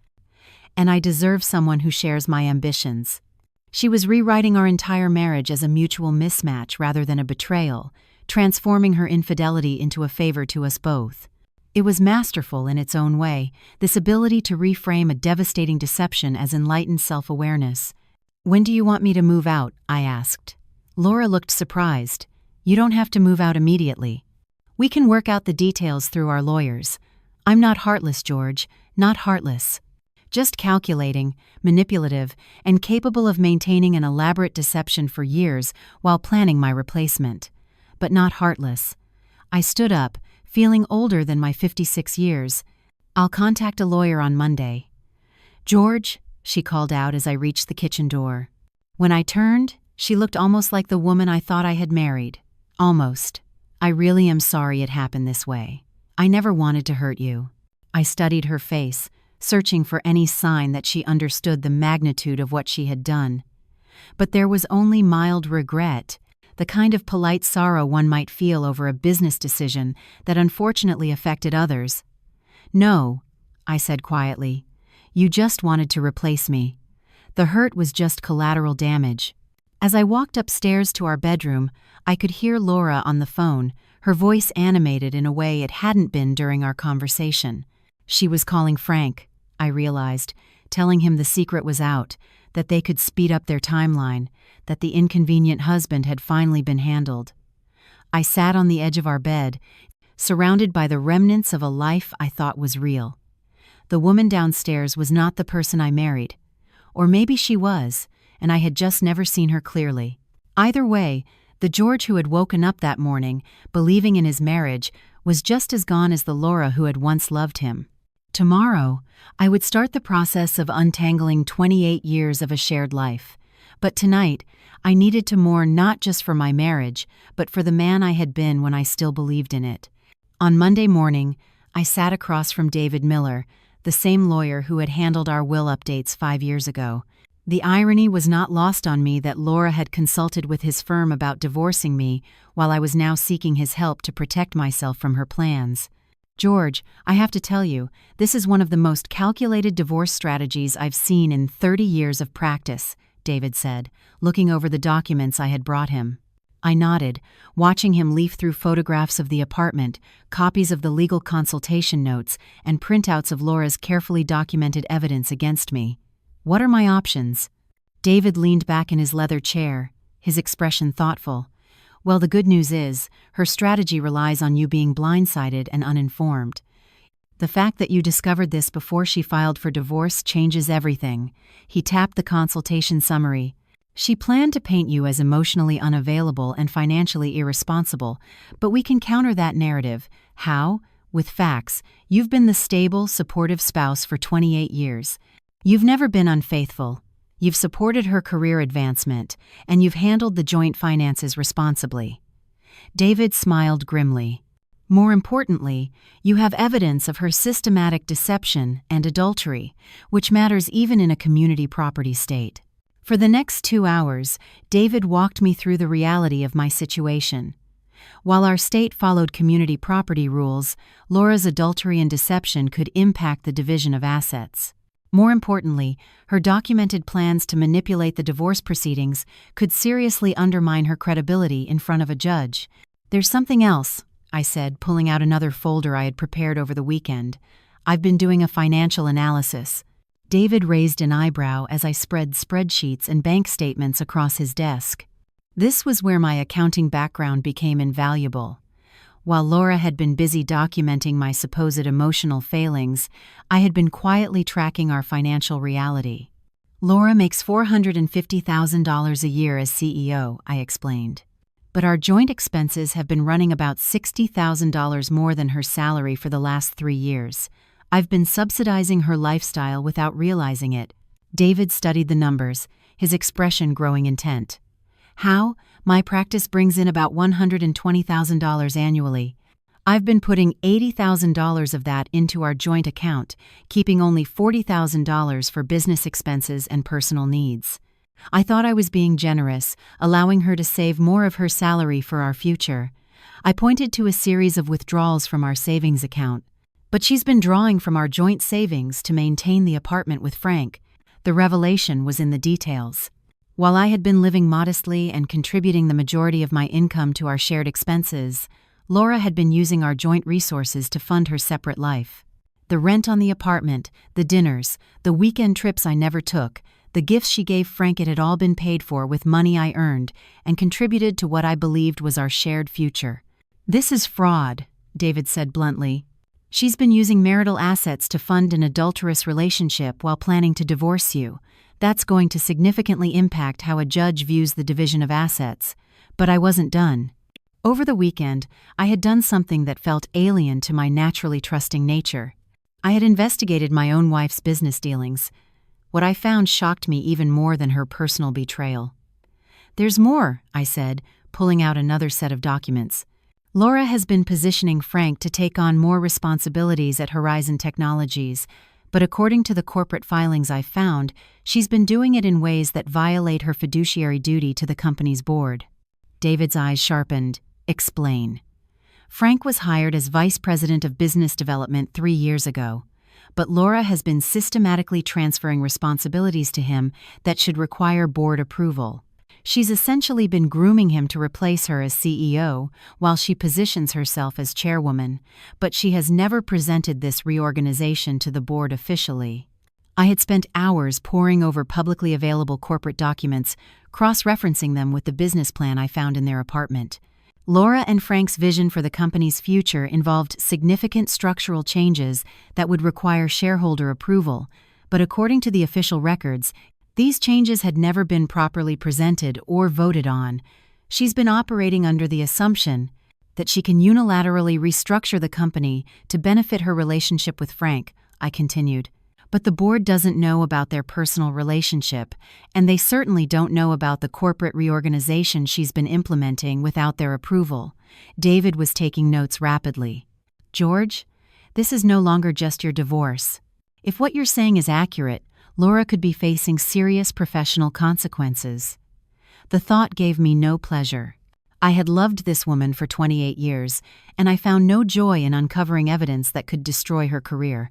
And I deserve someone who shares my ambitions." She was rewriting our entire marriage as a mutual mismatch rather than a betrayal, transforming her infidelity into a favor to us both. It was masterful in its own way, this ability to reframe a devastating deception as enlightened self-awareness. "When do you want me to move out?" I asked. Laura looked surprised. "You don't have to move out immediately. We can work out the details through our lawyers. I'm not heartless, George, not heartless. Just calculating, manipulative, and capable of maintaining an elaborate deception for years while planning my replacement. But not heartless." I stood up, feeling older than my 56 years. "I'll contact a lawyer on Monday." "George," she called out as I reached the kitchen door. When I turned, she looked almost like the woman I thought I had married. Almost. "I really am sorry it happened this way. I never wanted to hurt you." I studied her face, searching for any sign that she understood the magnitude of what she had done. But there was only mild regret, the kind of polite sorrow one might feel over a business decision that unfortunately affected others. "No," I said quietly. "You just wanted to replace me. The hurt was just collateral damage." As I walked upstairs to our bedroom, I could hear Laura on the phone, her voice animated in a way it hadn't been during our conversation. She was calling Frank, I realized, telling him the secret was out, that they could speed up their timeline, that the inconvenient husband had finally been handled. I sat on the edge of our bed, surrounded by the remnants of a life I thought was real. The woman downstairs was not the person I married. Or maybe she was, and I had just never seen her clearly. Either way, the George who had woken up that morning, believing in his marriage, was just as gone as the Laura who had once loved him. Tomorrow, I would start the process of untangling 28 years of a shared life. But tonight, I needed to mourn not just for my marriage, but for the man I had been when I still believed in it. On Monday morning, I sat across from David Miller, the same lawyer who had handled our will updates 5 years ago. The irony was not lost on me that Laura had consulted with his firm about divorcing me while I was now seeking his help to protect myself from her plans. "George, I have to tell you, this is one of the most calculated divorce strategies I've seen in 30 years of practice," David said, looking over the documents I had brought him. I nodded, watching him leaf through photographs of the apartment, copies of the legal consultation notes, and printouts of Laura's carefully documented evidence against me. What are my options? David leaned back in his leather chair, his expression thoughtful. Well, the good news is, her strategy relies on you being blindsided and uninformed. The fact that you discovered this before she filed for divorce changes everything. He tapped the consultation summary. She planned to paint you as emotionally unavailable and financially irresponsible, but we can counter that narrative. How? With facts. You've been the stable, supportive spouse for 28 years. You've never been unfaithful. You've supported her career advancement, and you've handled the joint finances responsibly. David smiled grimly. More importantly, you have evidence of her systematic deception and adultery, which matters even in a community property state. For the next 2 hours, David walked me through the reality of my situation. While our state followed community property rules, Laura's adultery and deception could impact the division of assets. More importantly, her documented plans to manipulate the divorce proceedings could seriously undermine her credibility in front of a judge. There's something else, I said, pulling out another folder I had prepared over the weekend. I've been doing a financial analysis. David raised an eyebrow as I spread spreadsheets and bank statements across his desk. This was where my accounting background became invaluable. While Laura had been busy documenting my supposed emotional failings, I had been quietly tracking our financial reality. Laura makes $450,000 a year as CEO, I explained. But our joint expenses have been running about $60,000 more than her salary for the last 3 years. I've been subsidizing her lifestyle without realizing it. David studied the numbers, his expression growing intent. How? My practice brings in about $120,000 annually. I've been putting $80,000 of that into our joint account, keeping only $40,000 for business expenses and personal needs. I thought I was being generous, allowing her to save more of her salary for our future. I pointed to a series of withdrawals from our savings account. But she's been drawing from our joint savings to maintain the apartment with Frank. The revelation was in the details. While I had been living modestly and contributing the majority of my income to our shared expenses, Laura had been using our joint resources to fund her separate life. The rent on the apartment, the dinners, the weekend trips I never took, the gifts she gave Frank, it had all been paid for with money I earned and contributed to what I believed was our shared future. This is fraud, David said bluntly. She's been using marital assets to fund an adulterous relationship while planning to divorce you. That's going to significantly impact how a judge views the division of assets. But I wasn't done. Over the weekend, I had done something that felt alien to my naturally trusting nature. I had investigated my own wife's business dealings. What I found shocked me even more than her personal betrayal. There's more, I said, pulling out another set of documents. Laura has been positioning Frank to take on more responsibilities at Horizon Technologies, but according to the corporate filings I found, she's been doing it in ways that violate her fiduciary duty to the company's board. David's eyes sharpened. Explain. Frank was hired as Vice President of Business Development 3 years ago, but Laura has been systematically transferring responsibilities to him that should require board approval. She's essentially been grooming him to replace her as CEO while she positions herself as chairwoman, but she has never presented this reorganization to the board officially. I had spent hours poring over publicly available corporate documents, cross-referencing them with the business plan I found in their apartment. Laura and Frank's vision for the company's future involved significant structural changes that would require shareholder approval, but according to the official records, these changes had never been properly presented or voted on. She's been operating under the assumption that she can unilaterally restructure the company to benefit her relationship with Frank, I continued. But the board doesn't know about their personal relationship, and they certainly don't know about the corporate reorganization she's been implementing without their approval. David was taking notes rapidly. George, this is no longer just your divorce. If what you're saying is accurate, Laura could be facing serious professional consequences. The thought gave me no pleasure. I had loved this woman for 28 years, and I found no joy in uncovering evidence that could destroy her career.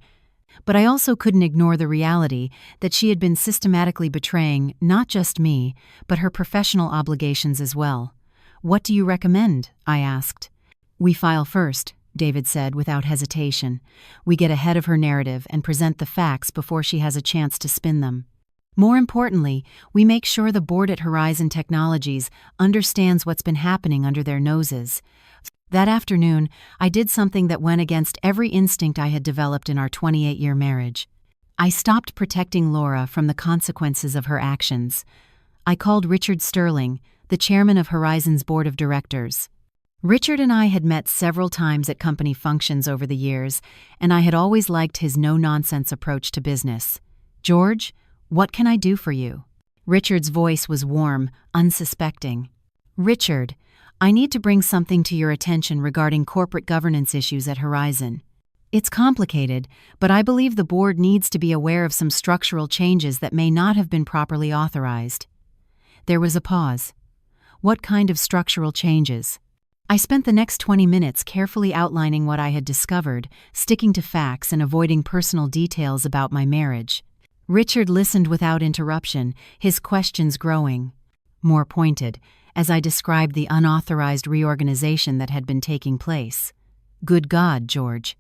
But I also couldn't ignore the reality that she had been systematically betraying not just me, but her professional obligations as well. "What do you recommend?" I asked. "We file first," David said without hesitation. "We get ahead of her narrative and present the facts before she has a chance to spin them. More importantly, we make sure the board at Horizon Technologies understands what's been happening under their noses." That afternoon, I did something that went against every instinct I had developed in our 28-year marriage. I stopped protecting Laura from the consequences of her actions. I called Richard Sterling, the chairman of Horizon's board of directors. Richard and I had met several times at company functions over the years, and I had always liked his no-nonsense approach to business. "George, what can I do for you?" Richard's voice was warm, unsuspecting. "Richard, I need to bring something to your attention regarding corporate governance issues at Horizon. It's complicated, but I believe the board needs to be aware of some structural changes that may not have been properly authorized." There was a pause. "What kind of structural changes?" I spent the next 20 minutes carefully outlining what I had discovered, sticking to facts and avoiding personal details about my marriage. Richard listened without interruption, his questions growing more pointed as I described the unauthorized reorganization that had been taking place. "Good God, George.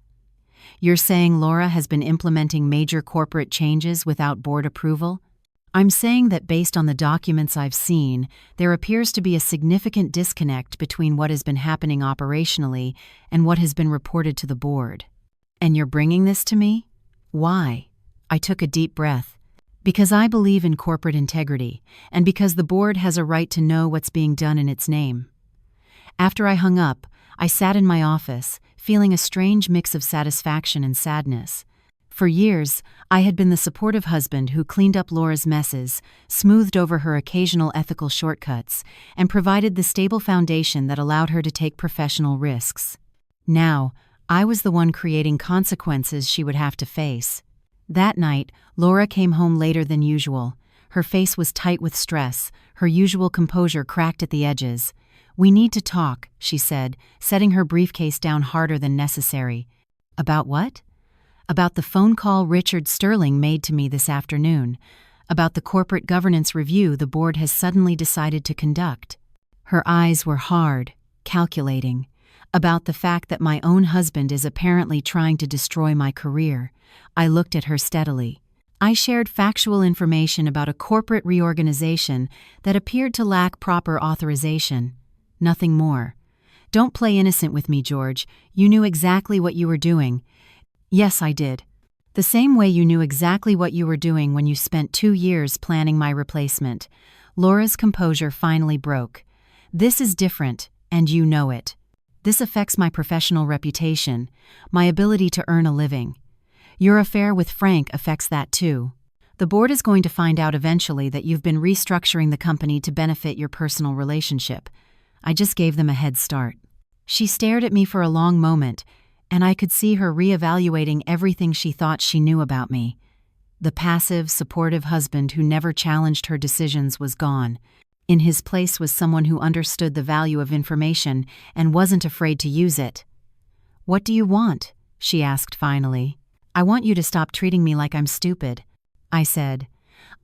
You're saying Laura has been implementing major corporate changes without board approval?" "I'm saying that based on the documents I've seen, there appears to be a significant disconnect between what has been happening operationally and what has been reported to the board." "And you're bringing this to me? Why?" I took a deep breath. "Because I believe in corporate integrity, and because the board has a right to know what's being done in its name." After I hung up, I sat in my office, feeling a strange mix of satisfaction and sadness. For years, I had been the supportive husband who cleaned up Laura's messes, smoothed over her occasional ethical shortcuts, and provided the stable foundation that allowed her to take professional risks. Now, I was the one creating consequences she would have to face. That night, Laura came home later than usual. Her face was tight with stress, her usual composure cracked at the edges. "We need to talk," she said, setting her briefcase down harder than necessary. "About what?" "About the phone call Richard Sterling made to me this afternoon. About the corporate governance review the board has suddenly decided to conduct." Her eyes were hard, calculating. "About the fact that my own husband is apparently trying to destroy my career." I looked at her steadily. I shared factual information about a corporate reorganization that appeared to lack proper authorization. Nothing more. "Don't play innocent with me, George. You knew exactly what you were doing." "Yes, I did. The same way you knew exactly what you were doing when you spent 2 years planning my replacement." Laura's composure finally broke. "This is different, and you know it. This affects my professional reputation, my ability to earn a living. Your affair with Frank affects that too. The board is going to find out eventually that you've been restructuring the company to benefit your personal relationship." I just gave them a head start. She stared at me for a long moment, and I could see her reevaluating everything she thought she knew about me. The passive, supportive husband who never challenged her decisions was gone. In his place was someone who understood the value of information and wasn't afraid to use it. "What do you want?" she asked finally. "I want you to stop treating me like I'm stupid," I said.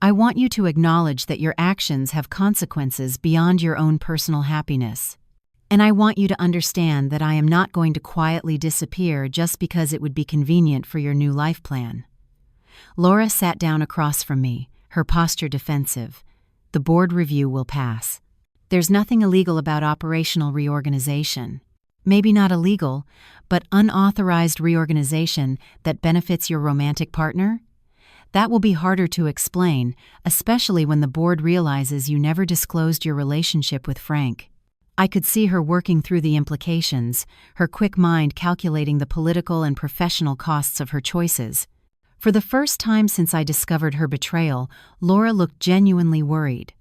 "I want you to acknowledge that your actions have consequences beyond your own personal happiness. And I want you to understand that I am not going to quietly disappear just because it would be convenient for your new life plan." Laura sat down across from me, her posture defensive. "The board review will pass. There's nothing illegal about operational reorganization. Maybe not illegal, but unauthorized reorganization that benefits your romantic partner? That will be harder to explain, especially when the board realizes you never disclosed your relationship with Frank." I could see her working through the implications, her quick mind calculating the political and professional costs of her choices. For the first time since I discovered her betrayal, Laura looked genuinely worried.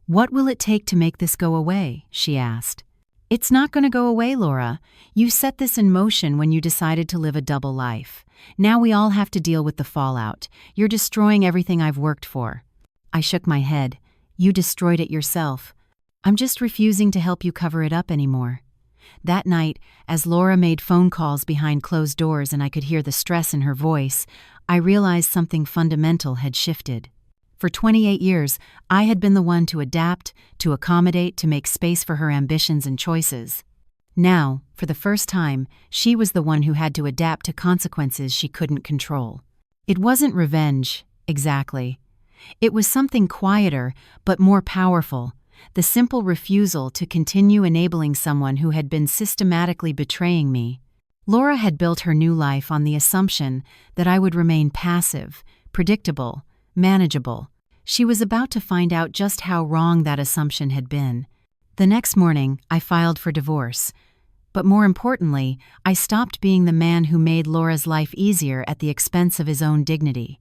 "What will it take to make this go away?" she asked. "It's not going to go away, Laura. You set this in motion when you decided to live a double life. Now we all have to deal with the fallout. You're destroying everything I've worked for." I shook my head. "You destroyed it yourself. I'm just refusing to help you cover it up anymore." That night, as Laura made phone calls behind closed doors and I could hear the stress in her voice, I realized something fundamental had shifted. For 28 years, I had been the one to adapt, to accommodate, to make space for her ambitions and choices. Now, for the first time, she was the one who had to adapt to consequences she couldn't control. It wasn't revenge, exactly. It was something quieter, but more powerful, the simple refusal to continue enabling someone who had been systematically betraying me. Laura had built her new life on the assumption that I would remain passive, predictable, manageable. She was about to find out just how wrong that assumption had been. The next morning, I filed for divorce. But more importantly, I stopped being the man who made Laura's life easier at the expense of his own dignity.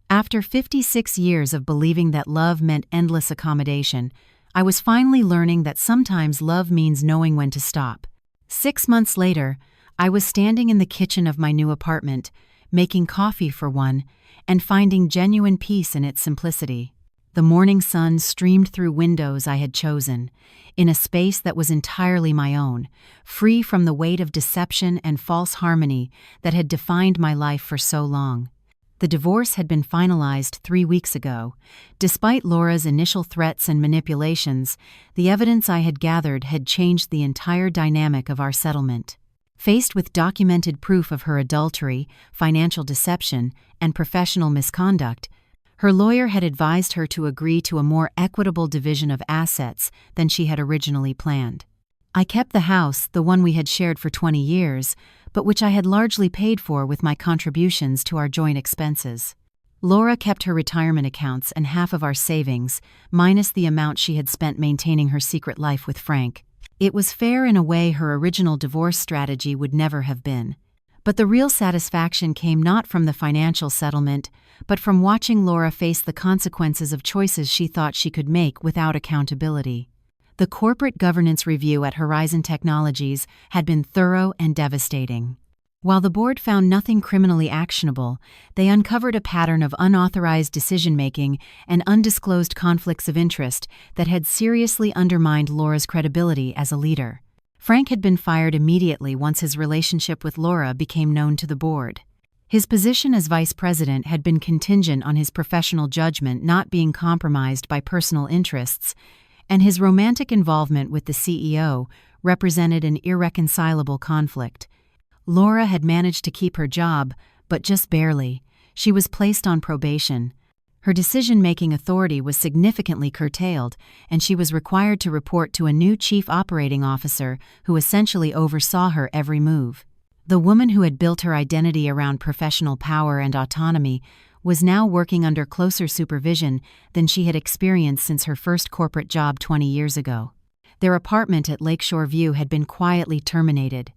After 56 years of believing that love meant endless accommodation, I was finally learning that sometimes love means knowing when to stop. 6 months later, I was standing in the kitchen of my new apartment, making coffee for one, and finding genuine peace in its simplicity. The morning sun streamed through windows I had chosen, in a space that was entirely my own, free from the weight of deception and false harmony that had defined my life for so long. The divorce had been finalized 3 weeks ago. Despite Laura's initial threats and manipulations, the evidence I had gathered had changed the entire dynamic of our settlement. Faced with documented proof of her adultery, financial deception, and professional misconduct, her lawyer had advised her to agree to a more equitable division of assets than she had originally planned. I kept the house, the one we had shared for 20 years, but which I had largely paid for with my contributions to our joint expenses. Laura kept her retirement accounts and half of our savings, minus the amount she had spent maintaining her secret life with Frank. It was fair in a way her original divorce strategy would never have been. But the real satisfaction came not from the financial settlement, but from watching Laura face the consequences of choices she thought she could make without accountability. The corporate governance review at Horizon Technologies had been thorough and devastating. While the board found nothing criminally actionable, they uncovered a pattern of unauthorized decision-making and undisclosed conflicts of interest that had seriously undermined Laura's credibility as a leader. Frank had been fired immediately once his relationship with Laura became known to the board. His position as vice president had been contingent on his professional judgment not being compromised by personal interests, and his romantic involvement with the CEO represented an irreconcilable conflict. Laura had managed to keep her job, but just barely. She was placed on probation. Her decision-making authority was significantly curtailed, and she was required to report to a new chief operating officer who essentially oversaw her every move. The woman who had built her identity around professional power and autonomy was now working under closer supervision than she had experienced since her first corporate job 20 years ago. Their apartment at Lakeshore View had been quietly terminated.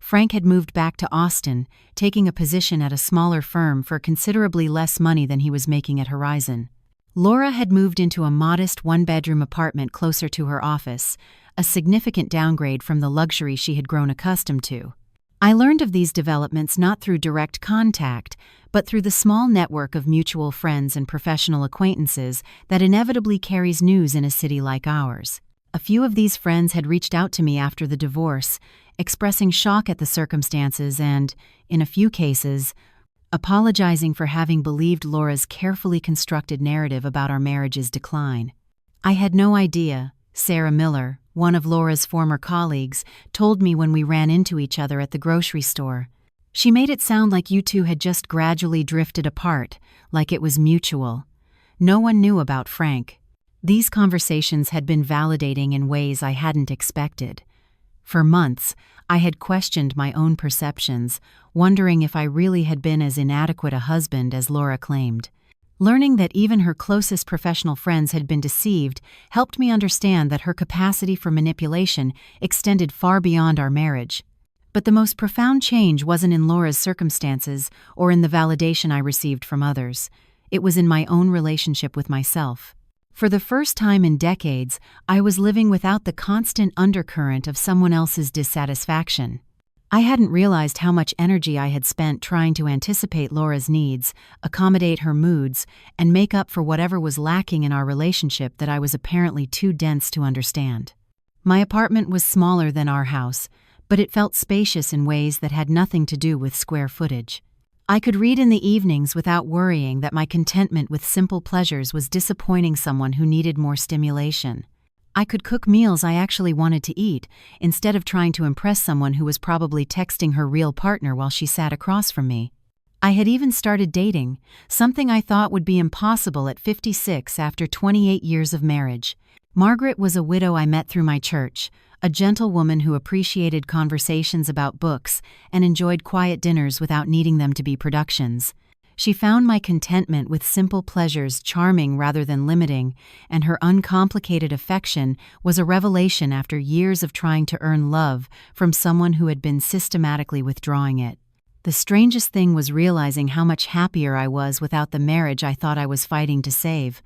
Frank had moved back to Austin, taking a position at a smaller firm for considerably less money than he was making at Horizon. Laura had moved into a modest one-bedroom apartment closer to her office, a significant downgrade from the luxury she had grown accustomed to. I learned of these developments not through direct contact, but through the small network of mutual friends and professional acquaintances that inevitably carries news in a city like ours. A few of these friends had reached out to me after the divorce, expressing shock at the circumstances and, in a few cases, apologizing for having believed Laura's carefully constructed narrative about our marriage's decline. I had no idea, Sarah Miller, one of Laura's former colleagues, told me when we ran into each other at the grocery store. She made it sound like you two had just gradually drifted apart, like it was mutual. No one knew about Frank. These conversations had been validating in ways I hadn't expected. For months, I had questioned my own perceptions, wondering if I really had been as inadequate a husband as Laura claimed. Learning that even her closest professional friends had been deceived helped me understand that her capacity for manipulation extended far beyond our marriage. But the most profound change wasn't in Laura's circumstances or in the validation I received from others. It was in my own relationship with myself. For the first time in decades, I was living without the constant undercurrent of someone else's dissatisfaction. I hadn't realized how much energy I had spent trying to anticipate Laura's needs, accommodate her moods, and make up for whatever was lacking in our relationship that I was apparently too dense to understand. My apartment was smaller than our house, but it felt spacious in ways that had nothing to do with square footage. I could read in the evenings without worrying that my contentment with simple pleasures was disappointing someone who needed more stimulation. I could cook meals I actually wanted to eat, instead of trying to impress someone who was probably texting her real partner while she sat across from me. I had even started dating, something I thought would be impossible at 56 after 28 years of marriage. Margaret was a widow I met through my church, a gentle woman who appreciated conversations about books and enjoyed quiet dinners without needing them to be productions. She found my contentment with simple pleasures charming rather than limiting, and her uncomplicated affection was a revelation after years of trying to earn love from someone who had been systematically withdrawing it. The strangest thing was realizing how much happier I was without the marriage I thought I was fighting to save.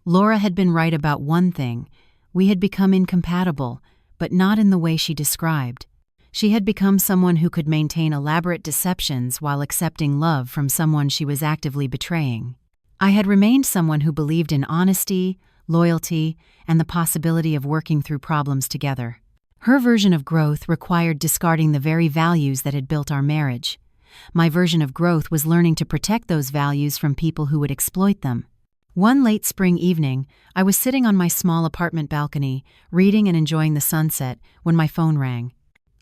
Laura had been right about one thing: we had become incompatible, but not in the way she described. She had become someone who could maintain elaborate deceptions while accepting love from someone she was actively betraying. I had remained someone who believed in honesty, loyalty, and the possibility of working through problems together. Her version of growth required discarding the very values that had built our marriage. My version of growth was learning to protect those values from people who would exploit them. One late spring evening, I was sitting on my small apartment balcony, reading and enjoying the sunset, when my phone rang.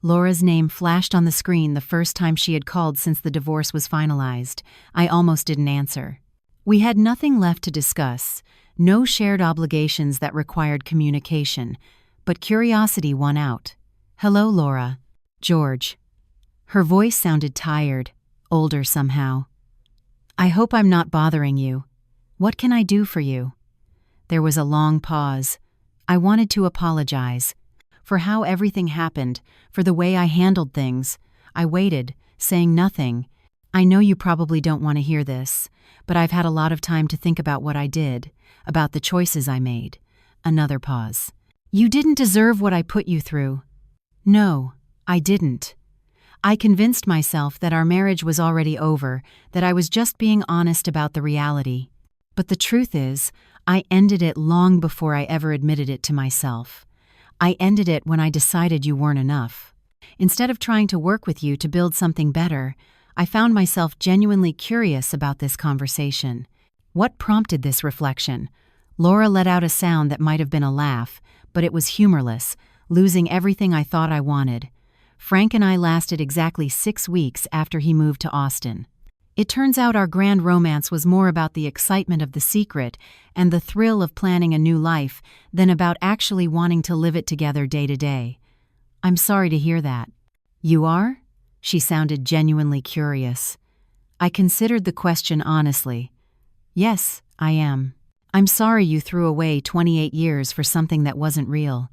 Laura's name flashed on the screen the first time she had called since the divorce was finalized. I almost didn't answer. We had nothing left to discuss, no shared obligations that required communication, but curiosity won out. "Hello, Laura." "George." Her voice sounded tired, older somehow. "I hope I'm not bothering you. What can I do for you?" There was a long pause. I wanted to apologize for how everything happened, for the way I handled things. I waited, saying nothing. "I know you probably don't want to hear this, but I've had a lot of time to think about what I did, about the choices I made." Another pause. "You didn't deserve what I put you through." "No, I didn't." I convinced myself that our marriage was already over, that I was just being honest about the reality. But the truth is, I ended it long before I ever admitted it to myself. I ended it when I decided you weren't enough. Instead of trying to work with you to build something better, I found myself genuinely curious about this conversation. What prompted this reflection? Laura let out a sound that might have been a laugh, but it was humorless, losing everything I thought I wanted. Frank and I lasted exactly 6 weeks after he moved to Austin. It turns out our grand romance was more about the excitement of the secret and the thrill of planning a new life than about actually wanting to live it together day to day. "I'm sorry to hear that." "You are?" She sounded genuinely curious. I considered the question honestly. "Yes, I am. I'm sorry you threw away 28 years for something that wasn't real.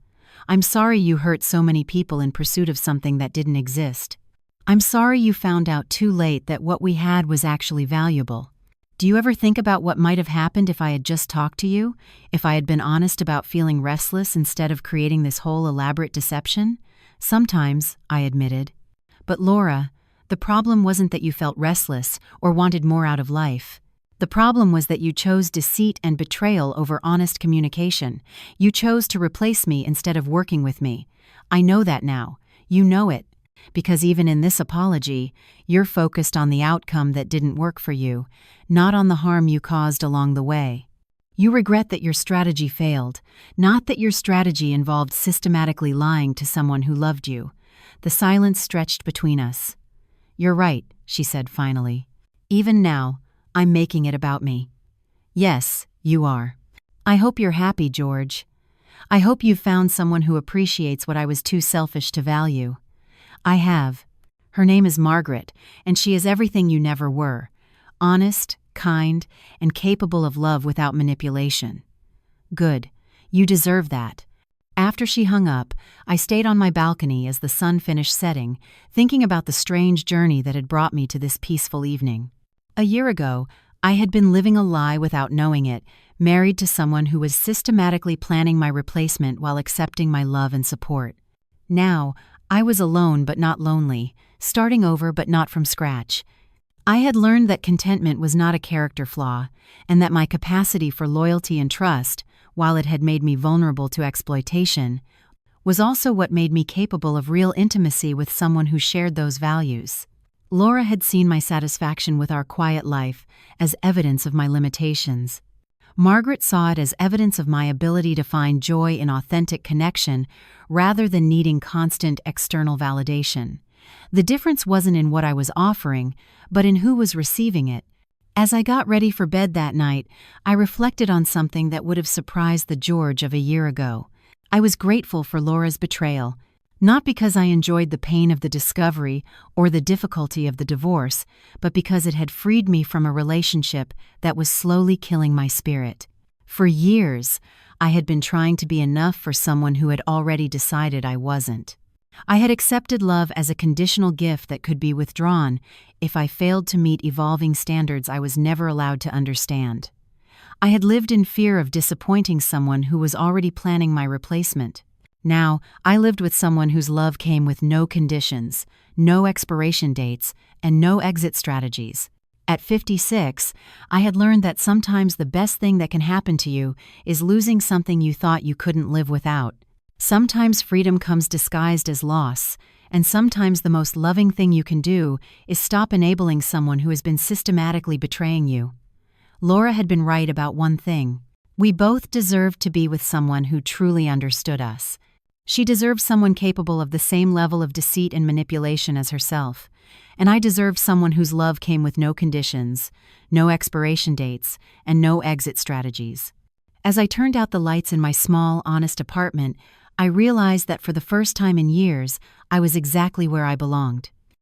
I'm sorry you hurt so many people in pursuit of something that didn't exist. I'm sorry you found out too late that what we had was actually valuable. Do you ever think about what might have happened if I had just talked to you? If I had been honest about feeling restless instead of creating this whole elaborate deception?" "Sometimes," I admitted. "But Laura, the problem wasn't that you felt restless or wanted more out of life. The problem was that you chose deceit and betrayal over honest communication. You chose to replace me instead of working with me. I know that now. You know it. Because even in this apology, you're focused on the outcome that didn't work for you, not on the harm you caused along the way. You regret that your strategy failed, not that your strategy involved systematically lying to someone who loved you." The silence stretched between us. "You're right," she said finally. "Even now, I'm making it about me." "Yes, you are. I hope you're happy, George. I hope you've found someone who appreciates what I was too selfish to value." "I have. Her name is Margaret, and she is everything you never were: honest, kind, and capable of love without manipulation." "Good. You deserve that." After she hung up, I stayed on my balcony as the sun finished setting, thinking about the strange journey that had brought me to this peaceful evening. A year ago, I had been living a lie without knowing it, married to someone who was systematically planning my replacement while accepting my love and support. Now, I was alone but not lonely, starting over but not from scratch. I had learned that contentment was not a character flaw, and that my capacity for loyalty and trust, while it had made me vulnerable to exploitation, was also what made me capable of real intimacy with someone who shared those values. Laura had seen my satisfaction with our quiet life as evidence of my limitations. Margaret saw it as evidence of my ability to find joy in authentic connection rather than needing constant external validation. The difference wasn't in what I was offering, but in who was receiving it. As I got ready for bed that night, I reflected on something that would have surprised the George of a year ago. I was grateful for Laura's betrayal, not because I enjoyed the pain of the discovery or the difficulty of the divorce, but because it had freed me from a relationship that was slowly killing my spirit. For years, I had been trying to be enough for someone who had already decided I wasn't. I had accepted love as a conditional gift that could be withdrawn if I failed to meet evolving standards I was never allowed to understand. I had lived in fear of disappointing someone who was already planning my replacement. Now, I lived with someone whose love came with no conditions, no expiration dates, and no exit strategies. At 56, I had learned that sometimes the best thing that can happen to you is losing something you thought you couldn't live without. Sometimes freedom comes disguised as loss, and sometimes the most loving thing you can do is stop enabling someone who has been systematically betraying you. Laura had been right about one thing. We both deserved to be with someone who truly understood us. She deserved someone capable of the same level of deceit and manipulation as herself, and I deserved someone whose love came with no conditions, no expiration dates, and no exit strategies. As I turned out the lights in my small, honest apartment, I realized that for the first time in years, I was exactly where I belonged.